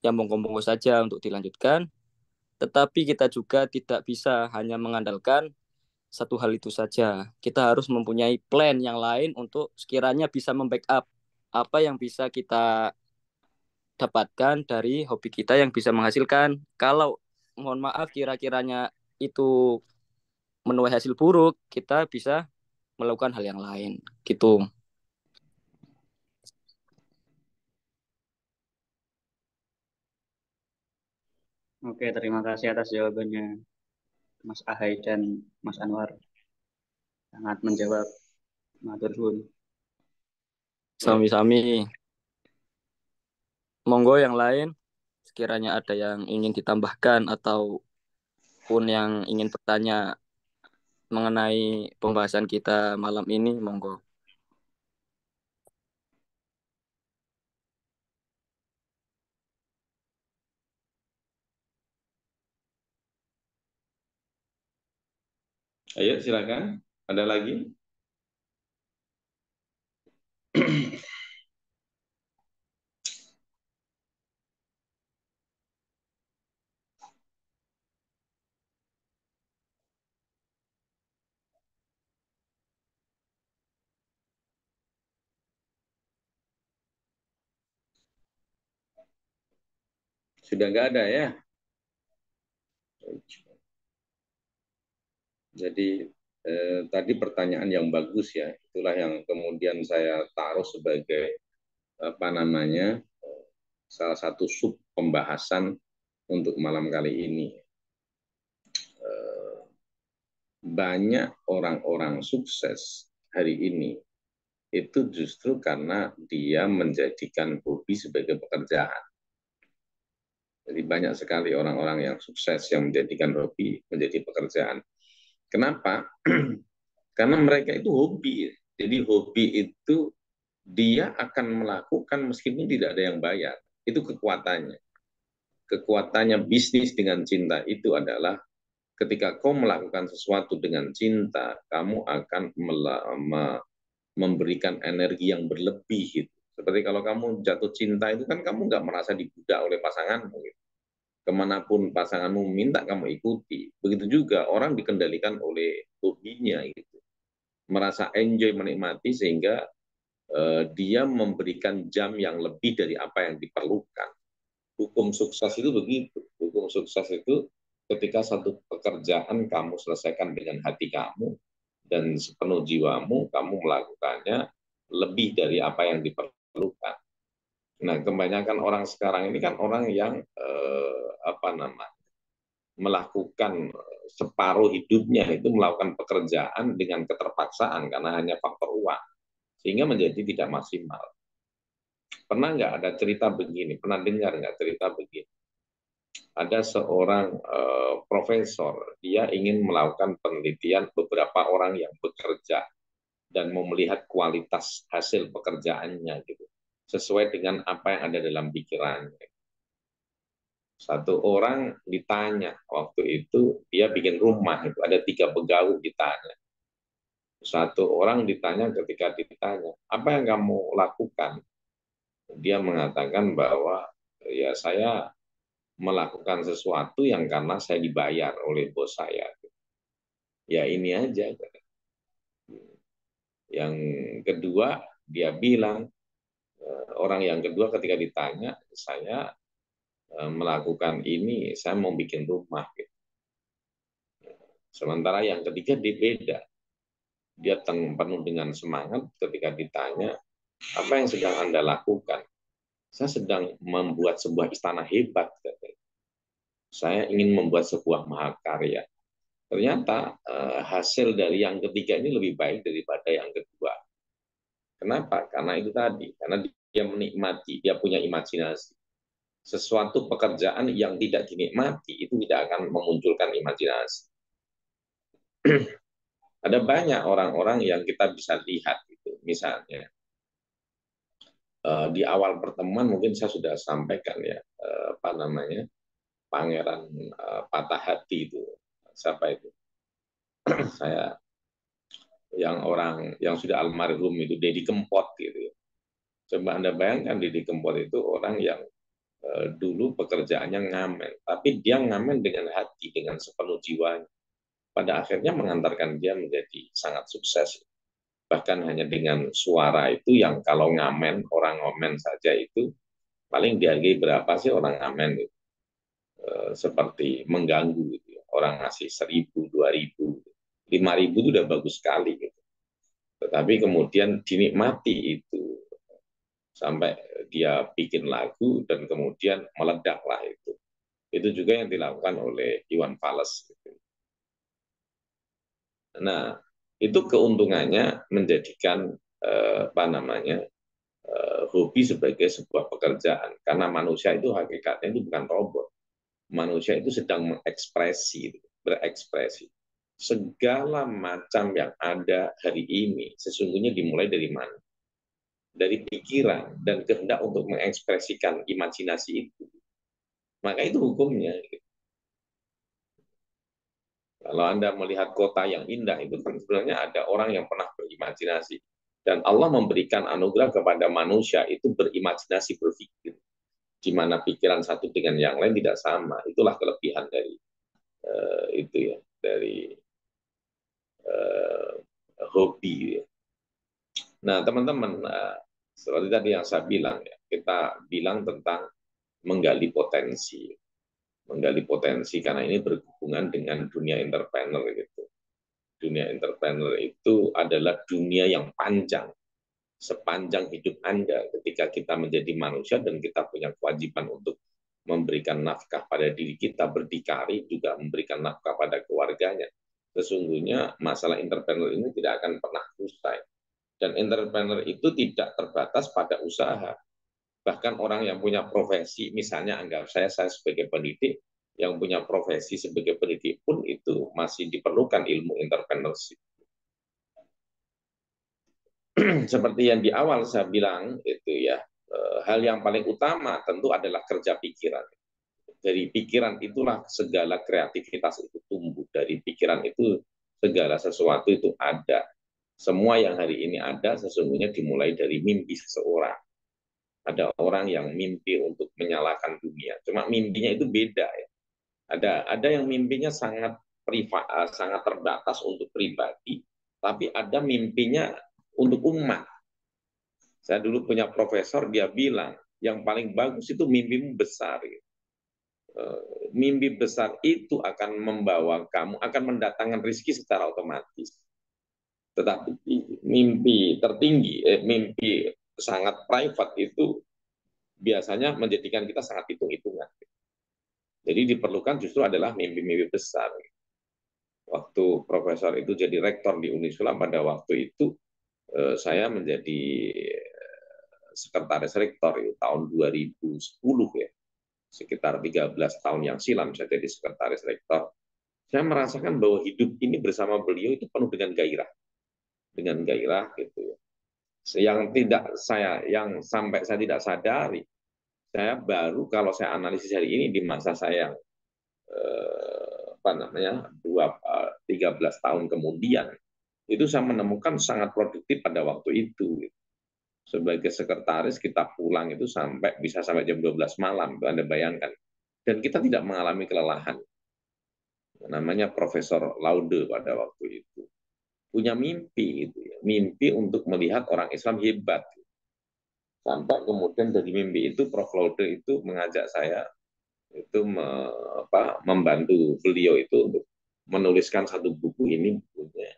ya monggo-monggo saja untuk dilanjutkan. Tetapi kita juga tidak bisa hanya mengandalkan satu hal itu saja. Kita harus mempunyai plan yang lain untuk sekiranya bisa membackup apa yang bisa kita dapatkan dari hobi kita yang bisa menghasilkan. Kalau mohon maaf kira-kiranya itu menuai hasil buruk, kita bisa melakukan hal yang lain. Gitu. Oke, terima kasih atas jawabannya Mas Ahai dan Mas Anwar. Sangat menjawab. Matur suwun. Sami-sami. Monggo yang lain, sekiranya ada yang ingin ditambahkan ataupun yang ingin bertanya mengenai pembahasan kita malam ini, monggo. Ayo silakan. Ada lagi? Sudah nggak ada ya? Jadi tadi pertanyaan yang bagus ya, itulah yang kemudian saya taruh sebagai apa namanya salah satu sub pembahasan untuk malam kali ini. Banyak orang-orang sukses hari ini itu justru karena dia menjadikan hobi sebagai pekerjaan. Jadi banyak sekali orang-orang yang sukses yang menjadikan hobi menjadi pekerjaan. Kenapa? Karena mereka itu hobi. Jadi hobi itu dia akan melakukan meskipun tidak ada yang bayar. Itu kekuatannya. Kekuatannya bisnis dengan cinta itu adalah ketika kau melakukan sesuatu dengan cinta, kamu akan memberikan energi yang berlebih. Gitu. Seperti kalau kamu jatuh cinta itu kan kamu nggak merasa dibudak oleh pasanganmu. Gitu. Kemanapun pasanganmu minta kamu ikuti. Begitu juga orang dikendalikan oleh hobinya. Gitu. Merasa enjoy menikmati sehingga dia memberikan jam yang lebih dari apa yang diperlukan. Hukum sukses itu begitu. Hukum sukses itu ketika satu pekerjaan kamu selesaikan dengan hati kamu dan sepenuh jiwamu, kamu melakukannya lebih dari apa yang diperlukan. Nah, kebanyakan orang sekarang ini kan orang yang melakukan separuh hidupnya itu melakukan pekerjaan dengan keterpaksaan karena hanya faktor uang, sehingga menjadi tidak maksimal. Pernah nggak ada cerita begini? Pernah dengar nggak cerita begini? Ada seorang profesor, dia ingin melakukan penelitian beberapa orang yang bekerja dan mau melihat kualitas hasil pekerjaannya gitu, sesuai dengan apa yang ada dalam pikirannya. Satu orang ditanya waktu itu dia bikin rumah itu ada 3 pegawai ditanya. Satu orang ditanya ketika ditanya apa yang kamu lakukan, dia mengatakan bahwa ya saya melakukan sesuatu yang karena saya dibayar oleh bos saya. Ya ini aja. Yang kedua dia bilang orang yang kedua ketika ditanya saya melakukan ini saya mau bikin rumah. Sementara yang ketiga dia beda. Dia penuh dengan semangat ketika ditanya apa yang sedang Anda lakukan. Saya sedang membuat sebuah istana hebat. Saya ingin membuat sebuah mahakarya. ternyata hasil dari yang ketiga ini lebih baik daripada yang kedua. Kenapa? Karena itu tadi, karena dia menikmati, dia punya imajinasi. Sesuatu pekerjaan yang tidak dinikmati itu tidak akan memunculkan imajinasi. Ada banyak orang-orang yang kita bisa lihat gitu. Misalnya di awal pertemuan mungkin saya sudah sampaikan ya, apa namanya, pangeran patah hati itu. Siapa itu? Saya yang orang yang sudah almarhum itu, Deddy Kempot gitu. Coba Anda bayangkan, Deddy Kempot itu orang yang dulu pekerjaannya ngamen, tapi dia ngamen dengan hati, dengan sepenuh jiwanya. Pada akhirnya mengantarkan dia menjadi sangat sukses. Bahkan hanya dengan suara itu yang kalau ngamen, orang ngomen saja itu paling dihargai berapa sih orang ngamen itu? Seperti mengganggu gitu. Orang ngasih 1.000, 2.000, 5.000 itu udah bagus sekali gitu. Tetapi kemudian dinikmati itu sampai dia bikin lagu dan kemudian meledaklah itu. Itu juga yang dilakukan oleh Iwan Fals. Nah, itu keuntungannya menjadikan apa namanya, hobi sebagai sebuah pekerjaan. Karena manusia itu hakikatnya itu bukan robot. Manusia itu sedang mengekspresi, berekspresi. Segala macam yang ada hari ini sesungguhnya dimulai dari mana? Dari pikiran dan kehendak untuk mengekspresikan imajinasi itu. Maka itu hukumnya. Kalau Anda melihat kota yang indah, itu kan sebenarnya ada orang yang pernah berimajinasi. Dan Allah memberikan anugerah kepada manusia itu berimajinasi, berpikir. Di mana pikiran satu dengan yang lain tidak sama. Itulah kelebihan dari itu ya, dari hobi. Nah, teman-teman, seperti tadi yang saya bilang, ya, kita bilang tentang menggali potensi. Menggali potensi karena ini berhubungan dengan dunia entrepreneur gitu. Dunia entrepreneur itu adalah dunia yang panjang. Sepanjang hidup Anda ketika kita menjadi manusia dan kita punya kewajiban untuk memberikan nafkah pada diri kita, berdikari juga memberikan nafkah pada keluarganya. Sesungguhnya masalah entrepreneur ini tidak akan pernah selesai. Dan entrepreneur itu tidak terbatas pada usaha. Bahkan orang yang punya profesi, misalnya anggap saya sebagai pendidik, yang punya profesi sebagai pendidik pun itu masih diperlukan ilmu entrepreneurship. Seperti yang di awal saya bilang, itu ya, hal yang paling utama tentu adalah kerja pikiran. Dari pikiran itulah segala kreativitas itu tumbuh. Dari pikiran itu segala sesuatu itu ada. Semua yang hari ini ada sesungguhnya dimulai dari mimpi seseorang. Ada orang yang mimpi untuk menyalakan dunia. Cuma mimpinya itu beda ya. Ada yang mimpinya sangat privat, sangat terbatas untuk pribadi, tapi ada mimpinya untuk umat. Saya dulu punya profesor, dia bilang yang paling bagus itu mimpimu besar. Mimpi besar itu akan membawa kamu, akan mendatangkan rezeki secara otomatis. Tetapi mimpi tertinggi, mimpi sangat private itu biasanya menjadikan kita sangat hitung-hitungan. Jadi diperlukan justru adalah mimpi-mimpi besar. Waktu profesor itu jadi rektor di Unisula pada waktu itu, saya menjadi sekretaris rektor itu tahun 2010 ya. Sekitar 13 tahun yang silam saya jadi sekretaris rektor. Saya merasakan bahwa hidup ini bersama beliau itu penuh dengan gairah. Dengan gairah gitu ya. Yang sampai saya tidak sadari, saya baru kalau saya analisis hari ini di masa saya yang 13 tahun kemudian itu saya menemukan sangat produktif pada waktu itu. Sebagai sekretaris kita pulang itu bisa sampai jam 12 malam, Anda bayangkan. Dan kita tidak mengalami kelelahan. Namanya Profesor Laude pada waktu itu. Punya mimpi itu ya. Mimpi untuk melihat orang Islam hebat. Sampai kemudian dari mimpi itu Prof Laude itu mengajak saya itu membantu beliau itu untuk menuliskan satu buku ini, bukunya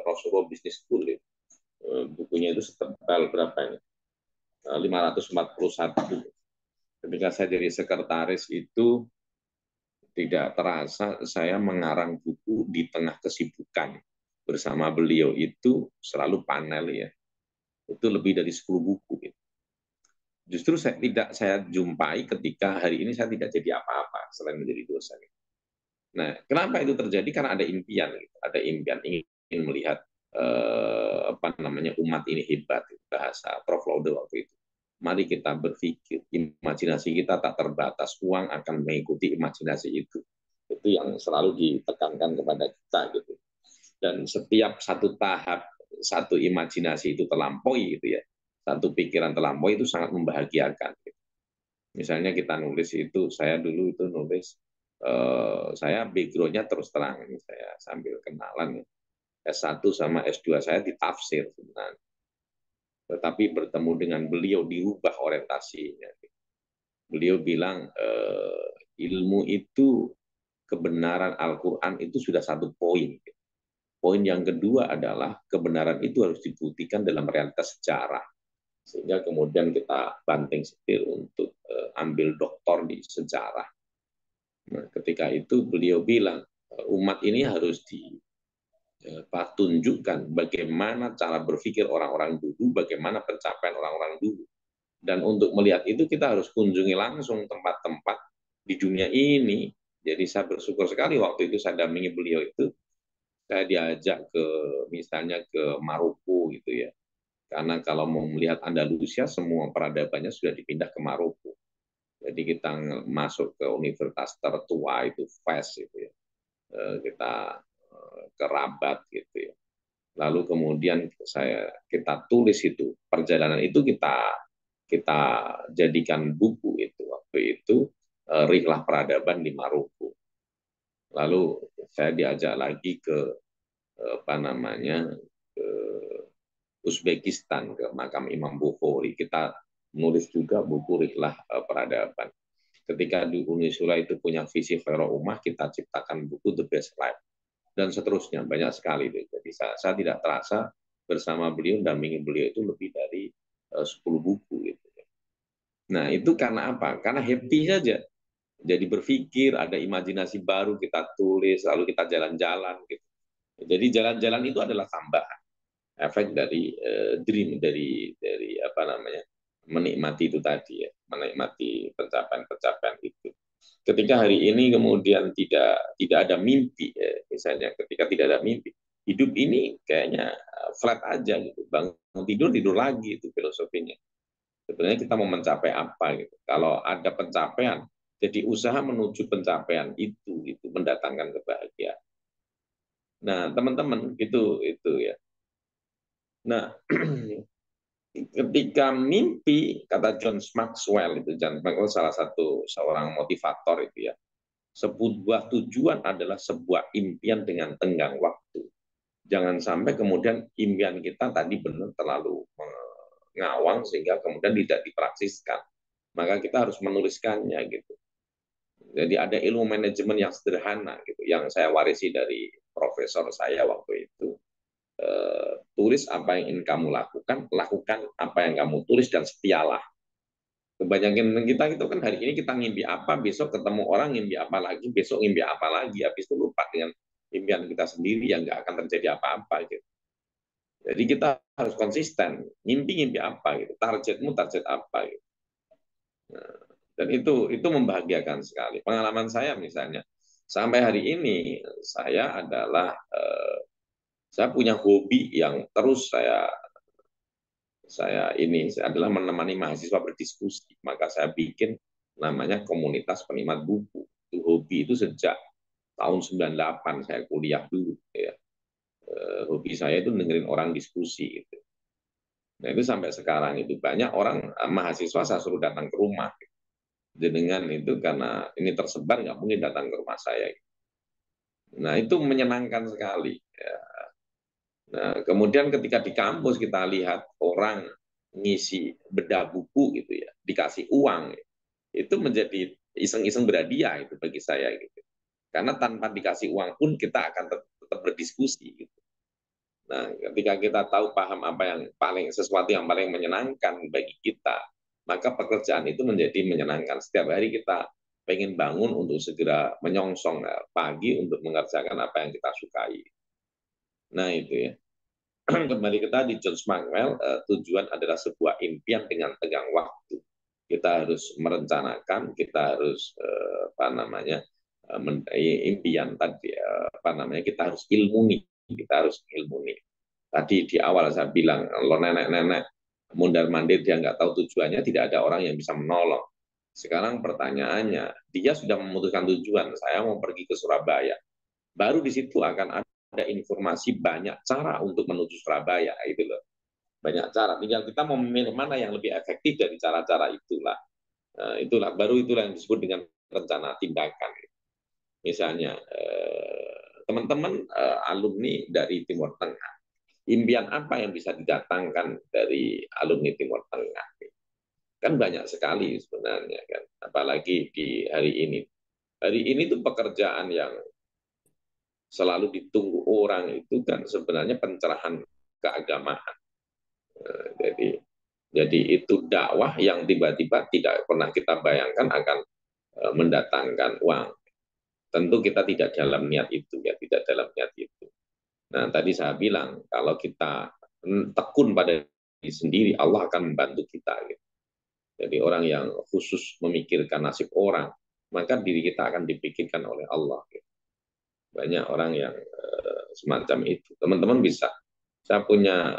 Rasulullah Business School. Bukunya itu setebal berapa ini? 541. Ketika saya jadi sekretaris itu tidak terasa saya mengarang buku di tengah kesibukan bersama beliau itu selalu panel ya. Itu lebih dari 10 buku. Gitu. Justru saya jumpai ketika hari ini saya tidak jadi apa-apa selain menjadi dosen. Nah, kenapa itu terjadi? Karena ada impian, gitu. Ada impian ingin melihat umat ini hebat, bahasa Prof. Laude waktu itu. Mari kita berpikir, imajinasi kita tak terbatas, uang akan mengikuti imajinasi itu. Itu yang selalu ditekankan kepada kita gitu. Dan setiap satu tahap, satu imajinasi itu terlampaui gitu ya. Satu pikiran terlampaui itu sangat membahagiakan. Gitu. Misalnya kita nulis itu, saya dulu itu nulis, saya background-nya terus terang, saya sambil kenalan ya. S1 sama S2 saya di tafsir sebenarnya. Tetapi bertemu dengan beliau dirubah orientasinya. Beliau bilang ilmu itu kebenaran Al-Quran itu sudah satu poin. Poin yang kedua adalah kebenaran itu harus dibuktikan dalam realitas sejarah. Sehingga kemudian kita banting setir untuk ambil doktor di sejarah. Nah, ketika itu beliau bilang umat ini harus tunjukkan bagaimana cara berpikir orang-orang dulu, bagaimana pencapaian orang-orang dulu. Dan untuk melihat itu kita harus kunjungi langsung tempat-tempat di dunia ini. Jadi saya bersyukur sekali waktu itu saya dampingi beliau itu, saya diajak ke misalnya ke Maroko gitu ya. Karena kalau mau melihat Andalusia, semua peradabannya sudah dipindah ke Maroko. Jadi kita masuk ke universitas tertua itu Fes gitu ya. Kita ke Rabat gitu ya. Lalu kemudian kita tulis itu perjalanan itu kita jadikan buku itu waktu itu Rihlah Peradaban di Maroko. Lalu saya diajak lagi ke ke Uzbekistan ke makam Imam Bukhari. Kita menulis juga buku Rihlah Peradaban. Ketika di Unisula itu punya visi Khairul Ummah, kita ciptakan buku The Best Life. Dan seterusnya, banyak sekali. Jadi saya tidak terasa bersama beliau, dampingi beliau itu lebih dari 10 buku. Gitu. Nah, itu karena apa? Karena happy saja. Jadi berpikir, ada imajinasi baru, kita tulis, lalu kita jalan-jalan. Gitu. Jadi jalan-jalan itu adalah tambahan. Efek dari dream, dari menikmati itu tadi ya, menikmati pencapaian-pencapaian itu. Ketika hari ini kemudian tidak ada mimpi, misalnya ketika tidak ada mimpi, hidup ini kayaknya flat aja gitu, bangun tidur lagi itu filosofinya. Sebenarnya kita mau mencapai apa gitu. Kalau ada pencapaian, jadi usaha menuju pencapaian itu mendatangkan kebahagiaan. Nah teman-teman itu ya. Nah ketika mimpi, kata John Maxwell salah satu seorang motivator itu ya, sebuah tujuan adalah sebuah impian dengan tenggang waktu. Jangan sampai kemudian impian kita tadi benar terlalu mengawang sehingga kemudian tidak dipraksiskan. Maka kita harus menuliskannya gitu. Jadi ada ilmu manajemen yang sederhana gitu, yang saya warisi dari profesor saya waktu itu. Tulis apa yang ingin kamu lakukan apa yang kamu tulis dan setialah. Kebanyakan kita itu kan hari ini kita ngimpi apa, besok ketemu orang ngimpi apa lagi, besok ngimpi apa lagi, habis itu lupa dengan impian kita sendiri yang nggak akan terjadi apa-apa gitu. Jadi kita harus konsisten, ngimpi apa gitu, targetmu target apa gitu. Nah, dan itu membahagiakan sekali. Pengalaman saya misalnya, sampai hari ini saya adalah saya punya hobi yang terus saya adalah menemani mahasiswa berdiskusi. Maka saya bikin namanya komunitas penikmat buku. Itu hobi itu sejak tahun 98 saya kuliah dulu. Ya. Hobi saya itu dengerin orang diskusi. Gitu. Nah itu sampai sekarang itu banyak orang mahasiswa saya suruh datang ke rumah. Dengan itu karena ini tersebar nggak mungkin datang ke rumah saya. Nah itu menyenangkan sekali. Ya. Nah, kemudian ketika di kampus kita lihat orang ngisi bedah buku gitu ya, dikasih uang, itu menjadi iseng-iseng berhadiah itu bagi saya gitu. Karena tanpa dikasih uang pun kita akan tetap berdiskusi gitu. Nah, ketika kita tahu paham apa yang sesuatu yang paling menyenangkan bagi kita, maka pekerjaan itu menjadi menyenangkan. Setiap hari kita pengen bangun untuk segera menyongsong pagi untuk mengerjakan apa yang kita sukai. Nah itu ya. Kembali ke tadi John Maxwell, tujuan adalah sebuah impian dengan tegang waktu. Kita harus merencanakan, kita harus impian tadi kita harus ilmuni, Tadi di awal saya bilang, kalau nenek-nenek mondar-mandir dia nggak tahu tujuannya, tidak ada orang yang bisa menolong. Sekarang pertanyaannya, dia sudah memutuskan tujuan, saya mau pergi ke Surabaya. Baru di situ akan ada informasi banyak cara untuk menuju Surabaya, itu loh. Banyak cara, tinggal kita mau memilih mana yang lebih efektif dari cara-cara itulah. Baru itulah yang disebut dengan rencana tindakan. Misalnya, teman-teman alumni dari Timur Tengah, impian apa yang bisa didatangkan dari alumni Timur Tengah? Kan banyak sekali sebenarnya kan, apalagi di hari ini. Hari ini tuh pekerjaan yang selalu ditunggu orang itu kan sebenarnya pencerahan keagamaan. Jadi itu dakwah yang tiba-tiba tidak pernah kita bayangkan akan mendatangkan uang. Tentu kita tidak dalam niat itu ya, tidak dalam niat itu. Nah, tadi saya bilang kalau kita tekun pada diri sendiri, Allah akan membantu kita. Gitu. Jadi orang yang khusus memikirkan nasib orang, maka diri kita akan dipikirkan oleh Allah. Gitu. Banyak orang yang semacam itu. Teman-teman bisa. Saya punya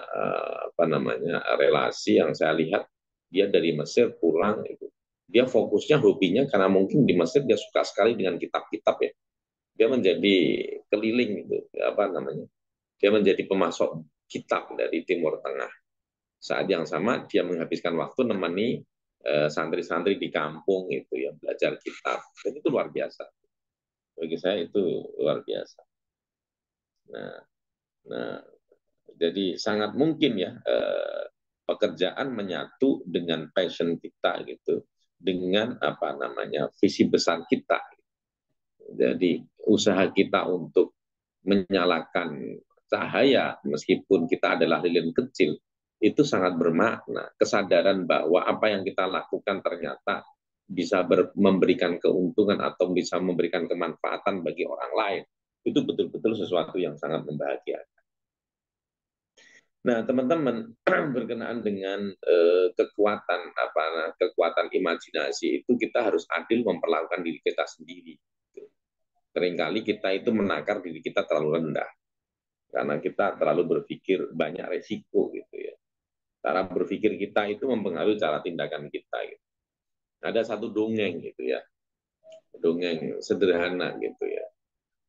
relasi yang saya lihat dia dari Mesir pulang itu. Dia fokusnya hobinya karena mungkin di Mesir dia suka sekali dengan kitab-kitab ya. Dia menjadi keliling itu dia menjadi pemasok kitab dari Timur Tengah. Saat yang sama dia menghabiskan waktu nemeni santri-santri di kampung itu ya, belajar kitab. Dan itu luar biasa. Bagi saya itu luar biasa. Nah, jadi sangat mungkin ya pekerjaan menyatu dengan passion kita gitu, dengan visi besar kita. Jadi usaha kita untuk menyalakan cahaya meskipun kita adalah lilin kecil itu sangat bermakna. Kesadaran bahwa apa yang kita lakukan ternyata bisa memberikan keuntungan atau bisa memberikan kemanfaatan bagi orang lain, itu betul-betul sesuatu yang sangat membahagiakan. Nah, teman-teman, berkenaan dengan kekuatan imajinasi itu kita harus adil memperlakukan diri kita sendiri. Seringkali kita itu menakar diri kita terlalu rendah karena kita terlalu berpikir banyak resiko gitu ya. Cara berpikir kita itu mempengaruhi cara tindakan kita. Gitu. Ada satu dongeng gitu ya, dongeng sederhana gitu ya.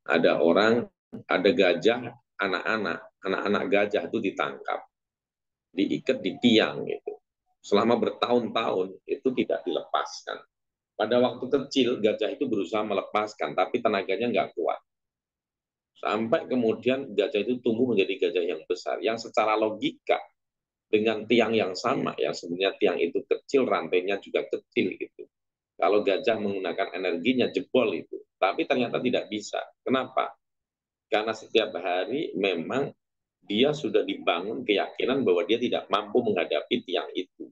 Ada gajah, anak-anak gajah itu ditangkap, diikat di tiang gitu. Selama bertahun-tahun itu tidak dilepaskan. Pada waktu kecil gajah itu berusaha melepaskan, tapi tenaganya nggak kuat. Sampai kemudian gajah itu tumbuh menjadi gajah yang besar, yang secara logika dengan tiang yang sama, yang sebenarnya tiang itu kecil, rantainya juga kecil gitu. Kalau gajah menggunakan energinya jebol itu, tapi ternyata tidak bisa. Kenapa? Karena setiap hari memang dia sudah dibangun keyakinan bahwa dia tidak mampu menghadapi tiang itu.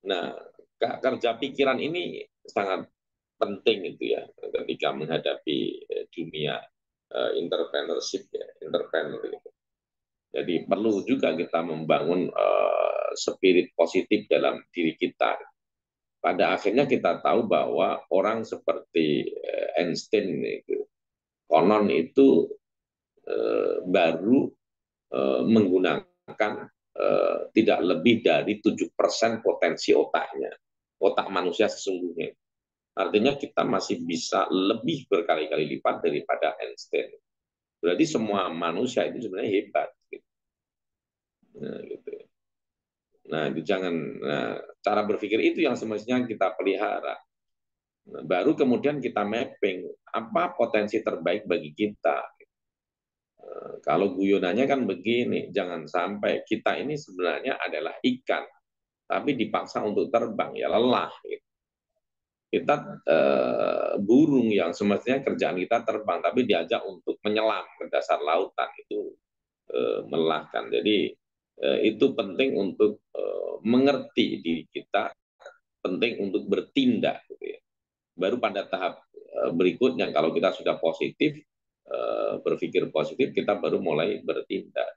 Nah, kerja pikiran ini sangat penting itu ya ketika menghadapi dunia entrepreneurship ya, entrepreneur gitu. Jadi perlu juga kita membangun spirit positif dalam diri kita. Pada akhirnya kita tahu bahwa orang seperti Einstein itu, konon itu baru menggunakan tidak lebih dari 7% potensi otaknya, otak manusia sesungguhnya. Artinya kita masih bisa lebih berkali-kali lipat daripada Einstein. Berarti semua manusia itu sebenarnya hebat. Gitu. Nah, gitu. Nah, cara berpikir itu yang semestinya kita pelihara. Nah, baru kemudian kita mapping apa potensi terbaik bagi kita. Kalau guyonannya kan begini, jangan sampai kita ini sebenarnya adalah ikan, tapi dipaksa untuk terbang, ya lelah. Gitu. Kita burung yang semestinya kerjaan kita terbang, tapi diajak untuk menyelam ke dasar lautan, itu melelahkan. Jadi itu penting untuk mengerti diri kita, penting untuk bertindak. Gitu ya. Baru pada tahap berikutnya kalau kita sudah positif, berpikir positif, kita baru mulai bertindak.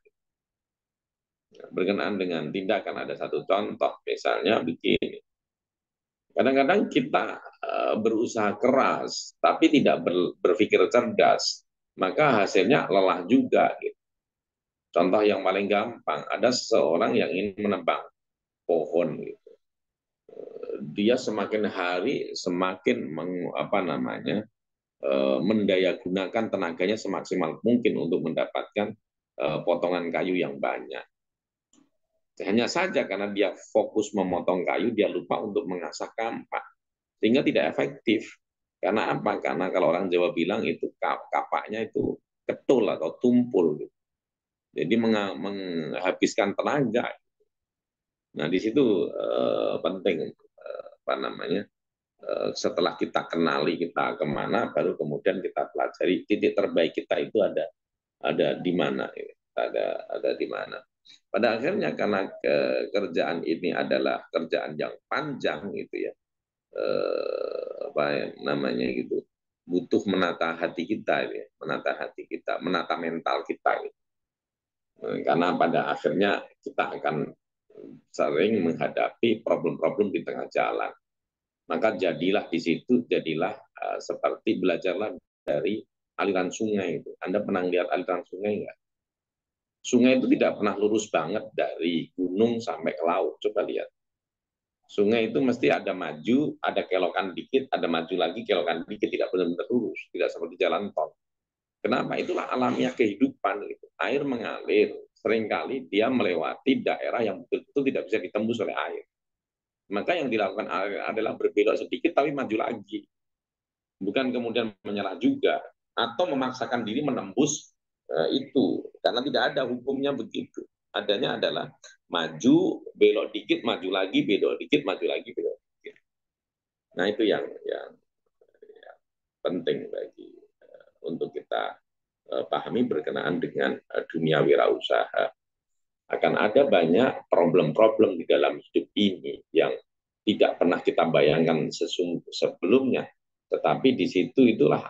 Berkenaan dengan tindakan ada satu contoh, misalnya begini. Kadang-kadang kita berusaha keras, tapi tidak berpikir cerdas, maka hasilnya lelah juga. Gitu. Contoh yang paling gampang, ada seseorang yang ingin menebang pohon. Gitu. Dia semakin hari semakin mendayagunakan tenaganya semaksimal mungkin untuk mendapatkan potongan kayu yang banyak. Hanya saja karena dia fokus memotong kayu, dia lupa untuk mengasah kampak. Sehingga tidak efektif. Karena apa? Karena kalau orang Jawa bilang itu kapaknya itu ketul atau tumpul. Jadi menghabiskan tenaga. Nah, di situ penting setelah kita kenali kita kemana, baru kemudian kita pelajari titik terbaik kita itu ada di mana. Ada di mana. Pada akhirnya karena kerjaan ini adalah kerjaan yang panjang gitu ya, butuh menata hati kita ya, menata mental kita gitu. Karena pada akhirnya kita akan sering menghadapi problem-problem di tengah jalan. Maka jadilah di situ, seperti belajarlah dari aliran sungai itu. Anda pernah lihat aliran sungai nggak? Sungai itu tidak pernah lurus banget dari gunung sampai ke laut. Coba lihat. Sungai itu mesti ada maju, ada kelokan dikit, ada maju lagi, kelokan dikit, tidak benar-benar lurus, tidak seperti jalan tol. Kenapa? Itulah alamiah kehidupan. Gitu. Air mengalir, seringkali dia melewati daerah yang betul-betul tidak bisa ditembus oleh air. Maka yang dilakukan adalah berbelok sedikit tapi maju lagi. Bukan kemudian menyerah juga, atau memaksakan diri menembus itu, karena tidak ada hukumnya begitu. Adanya adalah maju, belok dikit, maju lagi, belok dikit, maju lagi, belok dikit. Nah itu yang penting bagi untuk kita pahami berkenaan dengan dunia wirausaha. Akan ada banyak problem-problem di dalam hidup ini yang tidak pernah kita bayangkan sebelumnya, tetapi di situ itulah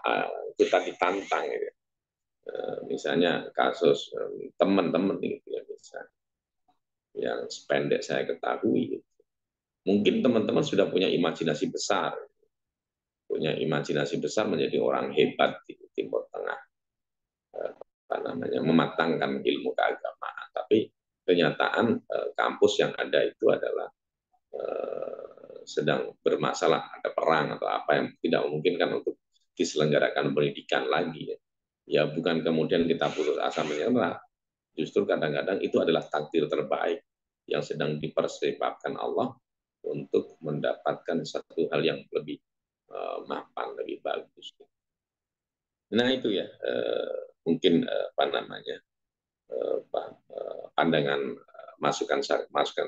kita ditantang. Ya. Misalnya kasus teman-teman gitu ya, misalnya yang sependek saya ketahui, gitu. Mungkin teman-teman sudah punya imajinasi besar menjadi orang hebat di Timur Tengah, mematangkan ilmu keagamaan, tapi kenyataan kampus yang ada itu adalah sedang bermasalah, ada perang atau apa yang tidak memungkinkan untuk diselenggarakan pendidikan lagi. Ya bukan kemudian kita putus asa menyerah, justru kadang-kadang itu adalah takdir terbaik yang sedang dipersiapkan Allah untuk mendapatkan satu hal yang lebih mapan, lebih bagus. Nah itu ya mungkin pandangan masukan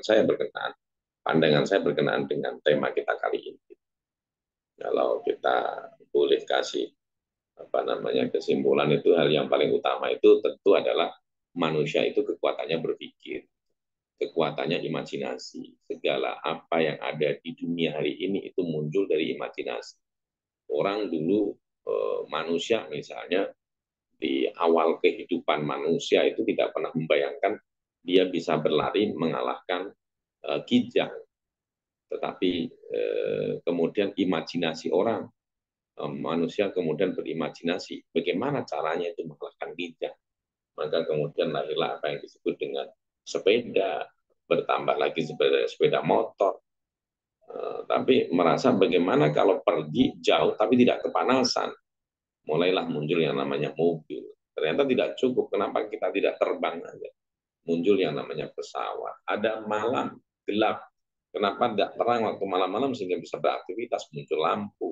saya berkenaan dengan tema kita kali ini. Kalau kita boleh kasih kesimpulan, itu hal yang paling utama itu tentu adalah manusia itu kekuatannya berpikir, kekuatannya imajinasi. Segala apa yang ada di dunia hari ini itu muncul dari imajinasi. Orang dulu manusia misalnya di awal kehidupan manusia itu tidak pernah membayangkan dia bisa berlari mengalahkan kijang. Tetapi kemudian imajinasi orang, manusia kemudian berimajinasi bagaimana caranya itu mengalahkan kijang. Maka kemudian lahirlah apa yang disebut dengan sepeda, bertambah lagi sepeda motor. Tapi merasa bagaimana kalau pergi jauh tapi tidak kepanasan. Mulailah muncul yang namanya mobil. Ternyata tidak cukup, kenapa kita tidak terbang aja? Muncul yang namanya pesawat. Ada malam, gelap. Kenapa tidak terang waktu malam-malam sehingga bisa beraktivitas, muncul lampu.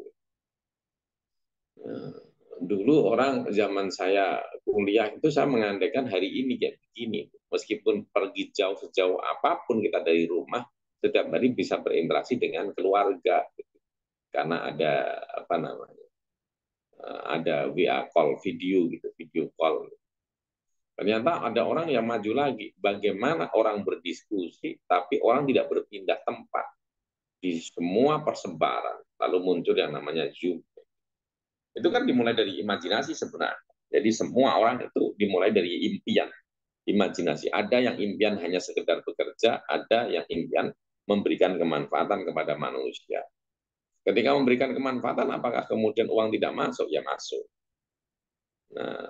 Dulu orang zaman saya kuliah itu saya mengandaikan hari ini kayak begini. Meskipun pergi jauh sejauh apapun kita dari rumah, setiap hari bisa berinteraksi dengan keluarga. Karena ada ada WA call video gitu, video call. Ternyata ada orang yang maju lagi. Bagaimana orang berdiskusi, tapi orang tidak berpindah tempat di semua persebaran. lalu muncul yang namanya Zoom. Itu kan dimulai dari imajinasi sebenarnya. Jadi semua orang itu dimulai dari impian, imajinasi. Ada yang impian hanya sekedar bekerja, ada yang impian memberikan kemanfaatan kepada manusia. Ketika memberikan kemanfaatan, apakah kemudian uang tidak masuk? Ya masuk. Nah,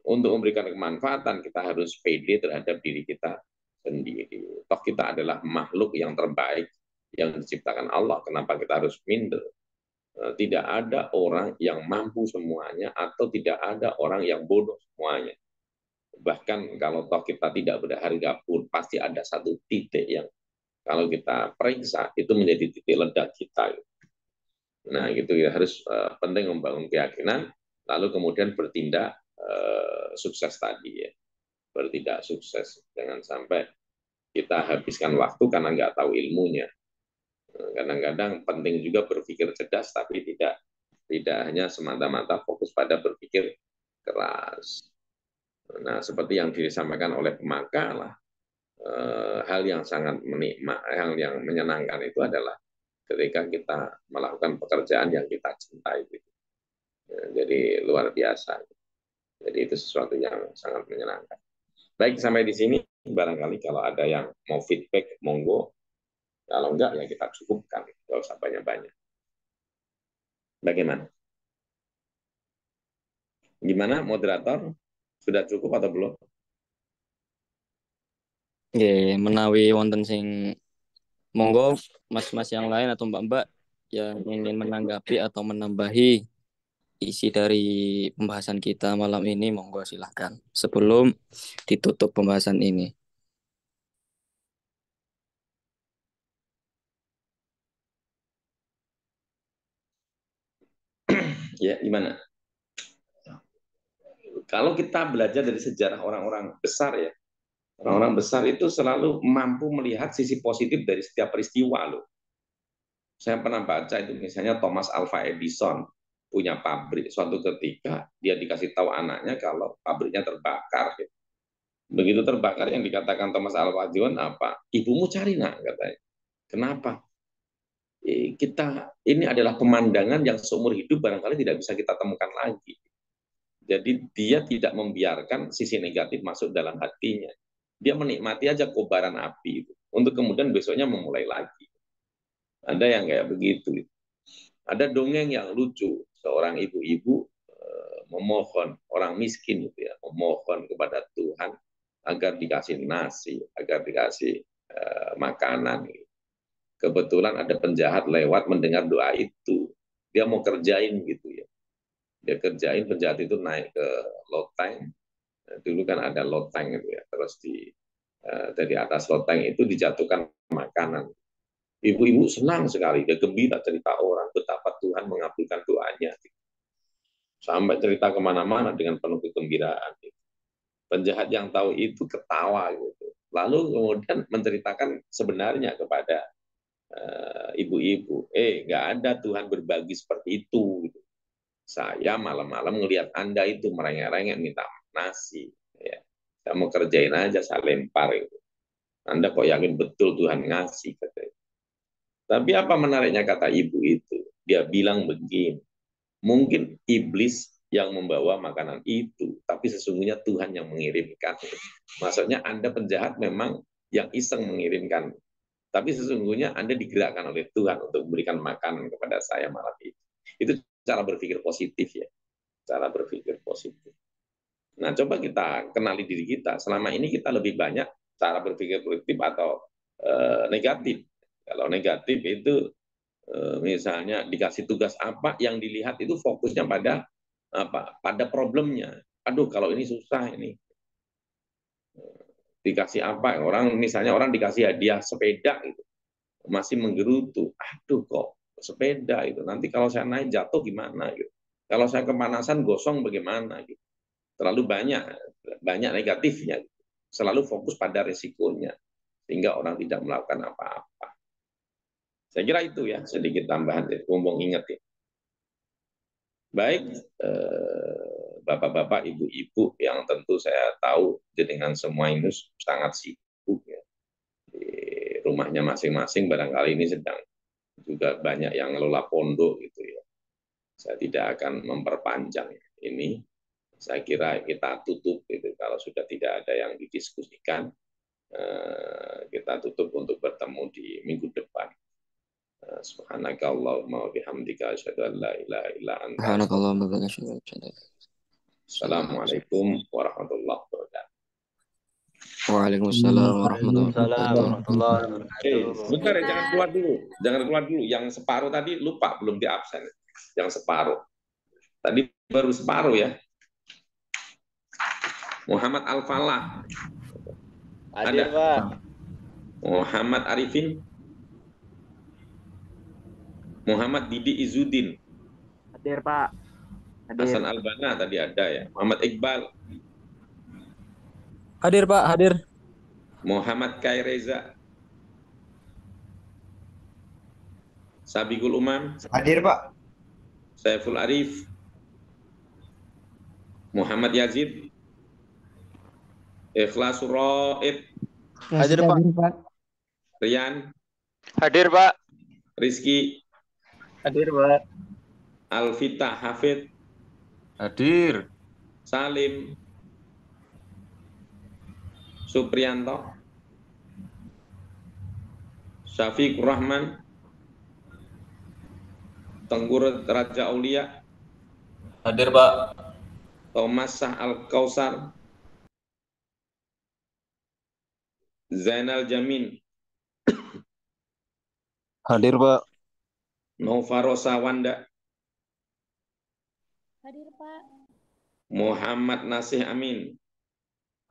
untuk memberikan kemanfaatan, kita harus pede terhadap diri kita sendiri. Toh kita adalah makhluk yang terbaik yang diciptakan Allah. Kenapa kita harus minder? Tidak ada orang yang mampu semuanya atau tidak ada orang yang bodoh semuanya. Bahkan kalau toh kita tidak berharga pun, pasti ada satu titik yang kalau kita periksa, itu menjadi titik ledak kita. Nah, gitu ya, harus penting membangun keyakinan, lalu kemudian bertindak sukses tadi ya. Bertindak sukses. Jangan sampai kita habiskan waktu karena nggak tahu ilmunya. Kadang-kadang penting juga berpikir cerdas, tapi tidak hanya semata-mata fokus pada berpikir keras. Nah, seperti yang disampaikan oleh Maka lah, hal yang sangat hal yang menyenangkan itu adalah ketika kita melakukan pekerjaan yang kita cintai. Jadi luar biasa. Jadi itu sesuatu yang sangat menyenangkan. Baik, sampai di sini. Barangkali kalau ada yang mau feedback, monggo. Kalau enggak, ya kita cukupkan. Nggak usah banyak-banyak. Bagaimana? Gimana, moderator? Sudah cukup atau belum? Nggih, menawi wonten sing monggo mas-mas yang lain atau mbak-mbak yang ingin menanggapi atau menambahi isi dari pembahasan kita malam ini, monggo silahkan sebelum ditutup pembahasan ini. Ya, gimana? Kalau kita belajar dari sejarah orang-orang besar ya, orang-orang besar itu selalu mampu melihat sisi positif dari setiap peristiwa loh. Saya pernah baca itu misalnya Thomas Alva Edison punya pabrik, suatu ketika dia dikasih tahu anaknya kalau pabriknya terbakar. Begitu terbakar yang dikatakan Thomas Alva Edison apa? Ibumu cari nak, katanya. Kenapa? Kita ini adalah pemandangan yang seumur hidup barangkali tidak bisa kita temukan lagi. Jadi dia tidak membiarkan sisi negatif masuk dalam hatinya. Dia menikmati aja kobaran api itu, untuk kemudian besoknya memulai lagi. Ada yang kayak begitu. Ada dongeng yang lucu, seorang ibu-ibu memohon, orang miskin itu ya, memohon kepada Tuhan agar dikasih nasi, agar dikasih makanan. Kebetulan ada penjahat lewat mendengar doa itu, dia mau kerjain gitu ya. Dia kerjain, penjahat itu naik ke loteng. Dulu kan ada loteng gitu ya, terus dari atas loteng itu dijatuhkan makanan. Ibu-ibu senang sekali, dia gembira cerita orang betapa Tuhan mengabulkan doanya. Sampai cerita kemana-mana dengan penuh kegembiraan. Penjahat yang tahu itu ketawa gitu. Lalu kemudian menceritakan sebenarnya kepada ibu-ibu, nggak ada Tuhan berbagi seperti itu. Saya malam-malam ngelihat Anda itu merengek-rengek minta nasi. Ya. Saya mau kerjain aja, saya lempar itu. Anda kok yakin betul Tuhan ngasih? Katanya. Tapi apa menariknya kata ibu itu? Dia bilang begini, mungkin iblis yang membawa makanan itu, tapi sesungguhnya Tuhan yang mengirimkan. Maksudnya Anda penjahat memang yang iseng mengirimkan, tapi sesungguhnya Anda digerakkan oleh Tuhan untuk memberikan makanan kepada saya malam itu. Itu cara berpikir positif ya, cara berpikir positif. Nah, coba kita kenali diri kita. Selama ini kita lebih banyak cara berpikir positif atau negatif. Kalau negatif itu misalnya dikasih tugas apa, yang dilihat itu fokusnya pada apa? Pada problemnya. Aduh, kalau ini susah ini. Dikasih apa? Orang misalnya orang dikasih hadiah sepeda itu masih menggerutu. Aduh, kok sepeda itu nanti kalau saya naik jatuh gimana gitu. Kalau saya kepanasan gosong bagaimana gitu. Terlalu banyak negatifnya. Selalu fokus pada risikonya sehingga orang tidak melakukan apa-apa. Saya kira itu ya sedikit tambahan dari mumpung ingat ya. Baik, bapak-bapak, ibu-ibu yang tentu saya tahu dengan semua ini sangat sibuk ya. Di rumahnya masing-masing barangkali ini sedang juga banyak yang ngelola pondok gitu ya. Saya tidak akan memperpanjang ini. Saya kira kita tutup gitu. Kalau sudah tidak ada yang didiskusikan, kita tutup untuk bertemu di minggu depan. Subhanaka Allahumma wa bihamdika asyhadu an la ilaha illa anta. Subhanakallahumma wa bihamdika. Assalamualaikum warahmatullahi wabarakatuh. Waalaikumsalam warahmatullahi Waalaikumsalam wabarakatuh. warahmatullahi wabarakatuh. Bentar ya, jangan keluar dulu. Jangan keluar dulu. Yang separuh tadi lupa, belum di absen. Yang separuh. Tadi baru separuh ya. Muhammad Al-Falah. Hadir, Ada. Pak. Muhammad Arifin. Muhammad Didi Izudin. Hadir, Pak. Hasan Albana tadi ada ya. Muhammad Iqbal. Hadir, Pak, hadir. Muhammad Kaireza. Sabikul Umam. Hadir, Pak. Saiful Arif. Muhammad Yazid. Ikhlasul Raid. Hadir, Pak. Rian. Hadir, Pak. Rizky. Hadir, Pak. Alfita Hafid. Hadir. Salim. Supriyanto. Syafiqur Rahman. Tenggur Raja Aulia. Hadir, Pak. Thomas Sah Al-Kausar. Zainal Jamin. Hadir, Pak. Nova Rosa Wanda. Hadir, Pak. Muhammad Nasih Amin.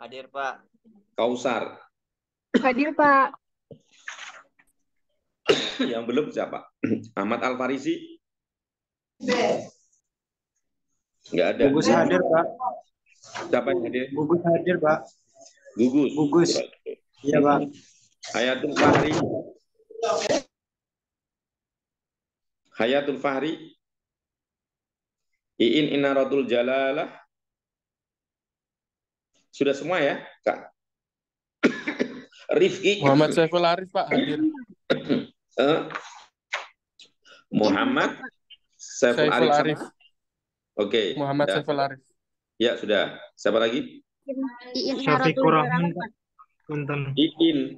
Hadir, Pak. Kausar. Hadir, Pak. Yang belum siapa? Ahmad Al-Farisi. Enggak ada. Gugus hadir, Pak. Siapa yang hadir? Gugus hadir, Pak. Gugus. Gugus. Iya, Pak. Hayatul Fahri. Hayatul Fahri. Iin Inaratul Jalalah. Sudah semua ya, Kak? Rifki. Muhammad Saiful Arif, Pak, hadir. Muhammad Saiful Saiful Arif. Arif. Oke. Muhammad Ya. Saiful Arif. Ya, sudah. Siapa lagi? Syafiqur Rahman, Pak. Punten. Iin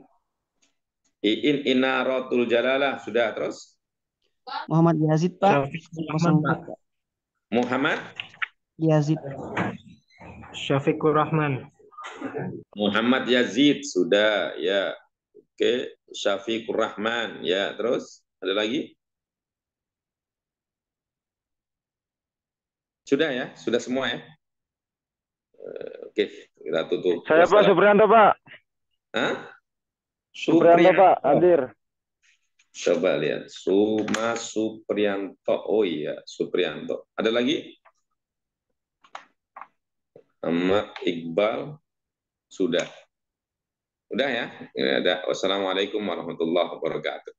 Inaratul Jalalah. Sudah, terus? Muhammad Yazid, Pak. Syafiqur Rahman, Pak. Muhammad Yazid. Syafiqur Rahman. Muhammad Yazid. Sudah, ya. Oke. Syafiqur Rahman. Ya, terus? Ada lagi? Sudah ya? Sudah semua ya? Oke, kita tutup. Saya, Pak, Supriyanto, Pak. Hah? Supriyanto, Pak. Hadir. Coba lihat. Supriyanto. Oh iya, Supriyanto. Ada lagi? Ahmad Iqbal. Sudah. Udah ya? Ini ada. Wassalamualaikum warahmatullahi wabarakatuh.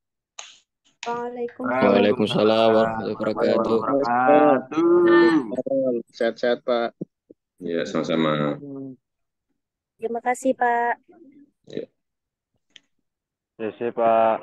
Waalaikumsalam warahmatullahi wabarakatuh. Sehat-sehat, Pak. Ya, sama-sama. Terima kasih, Pak. Ya. Pak.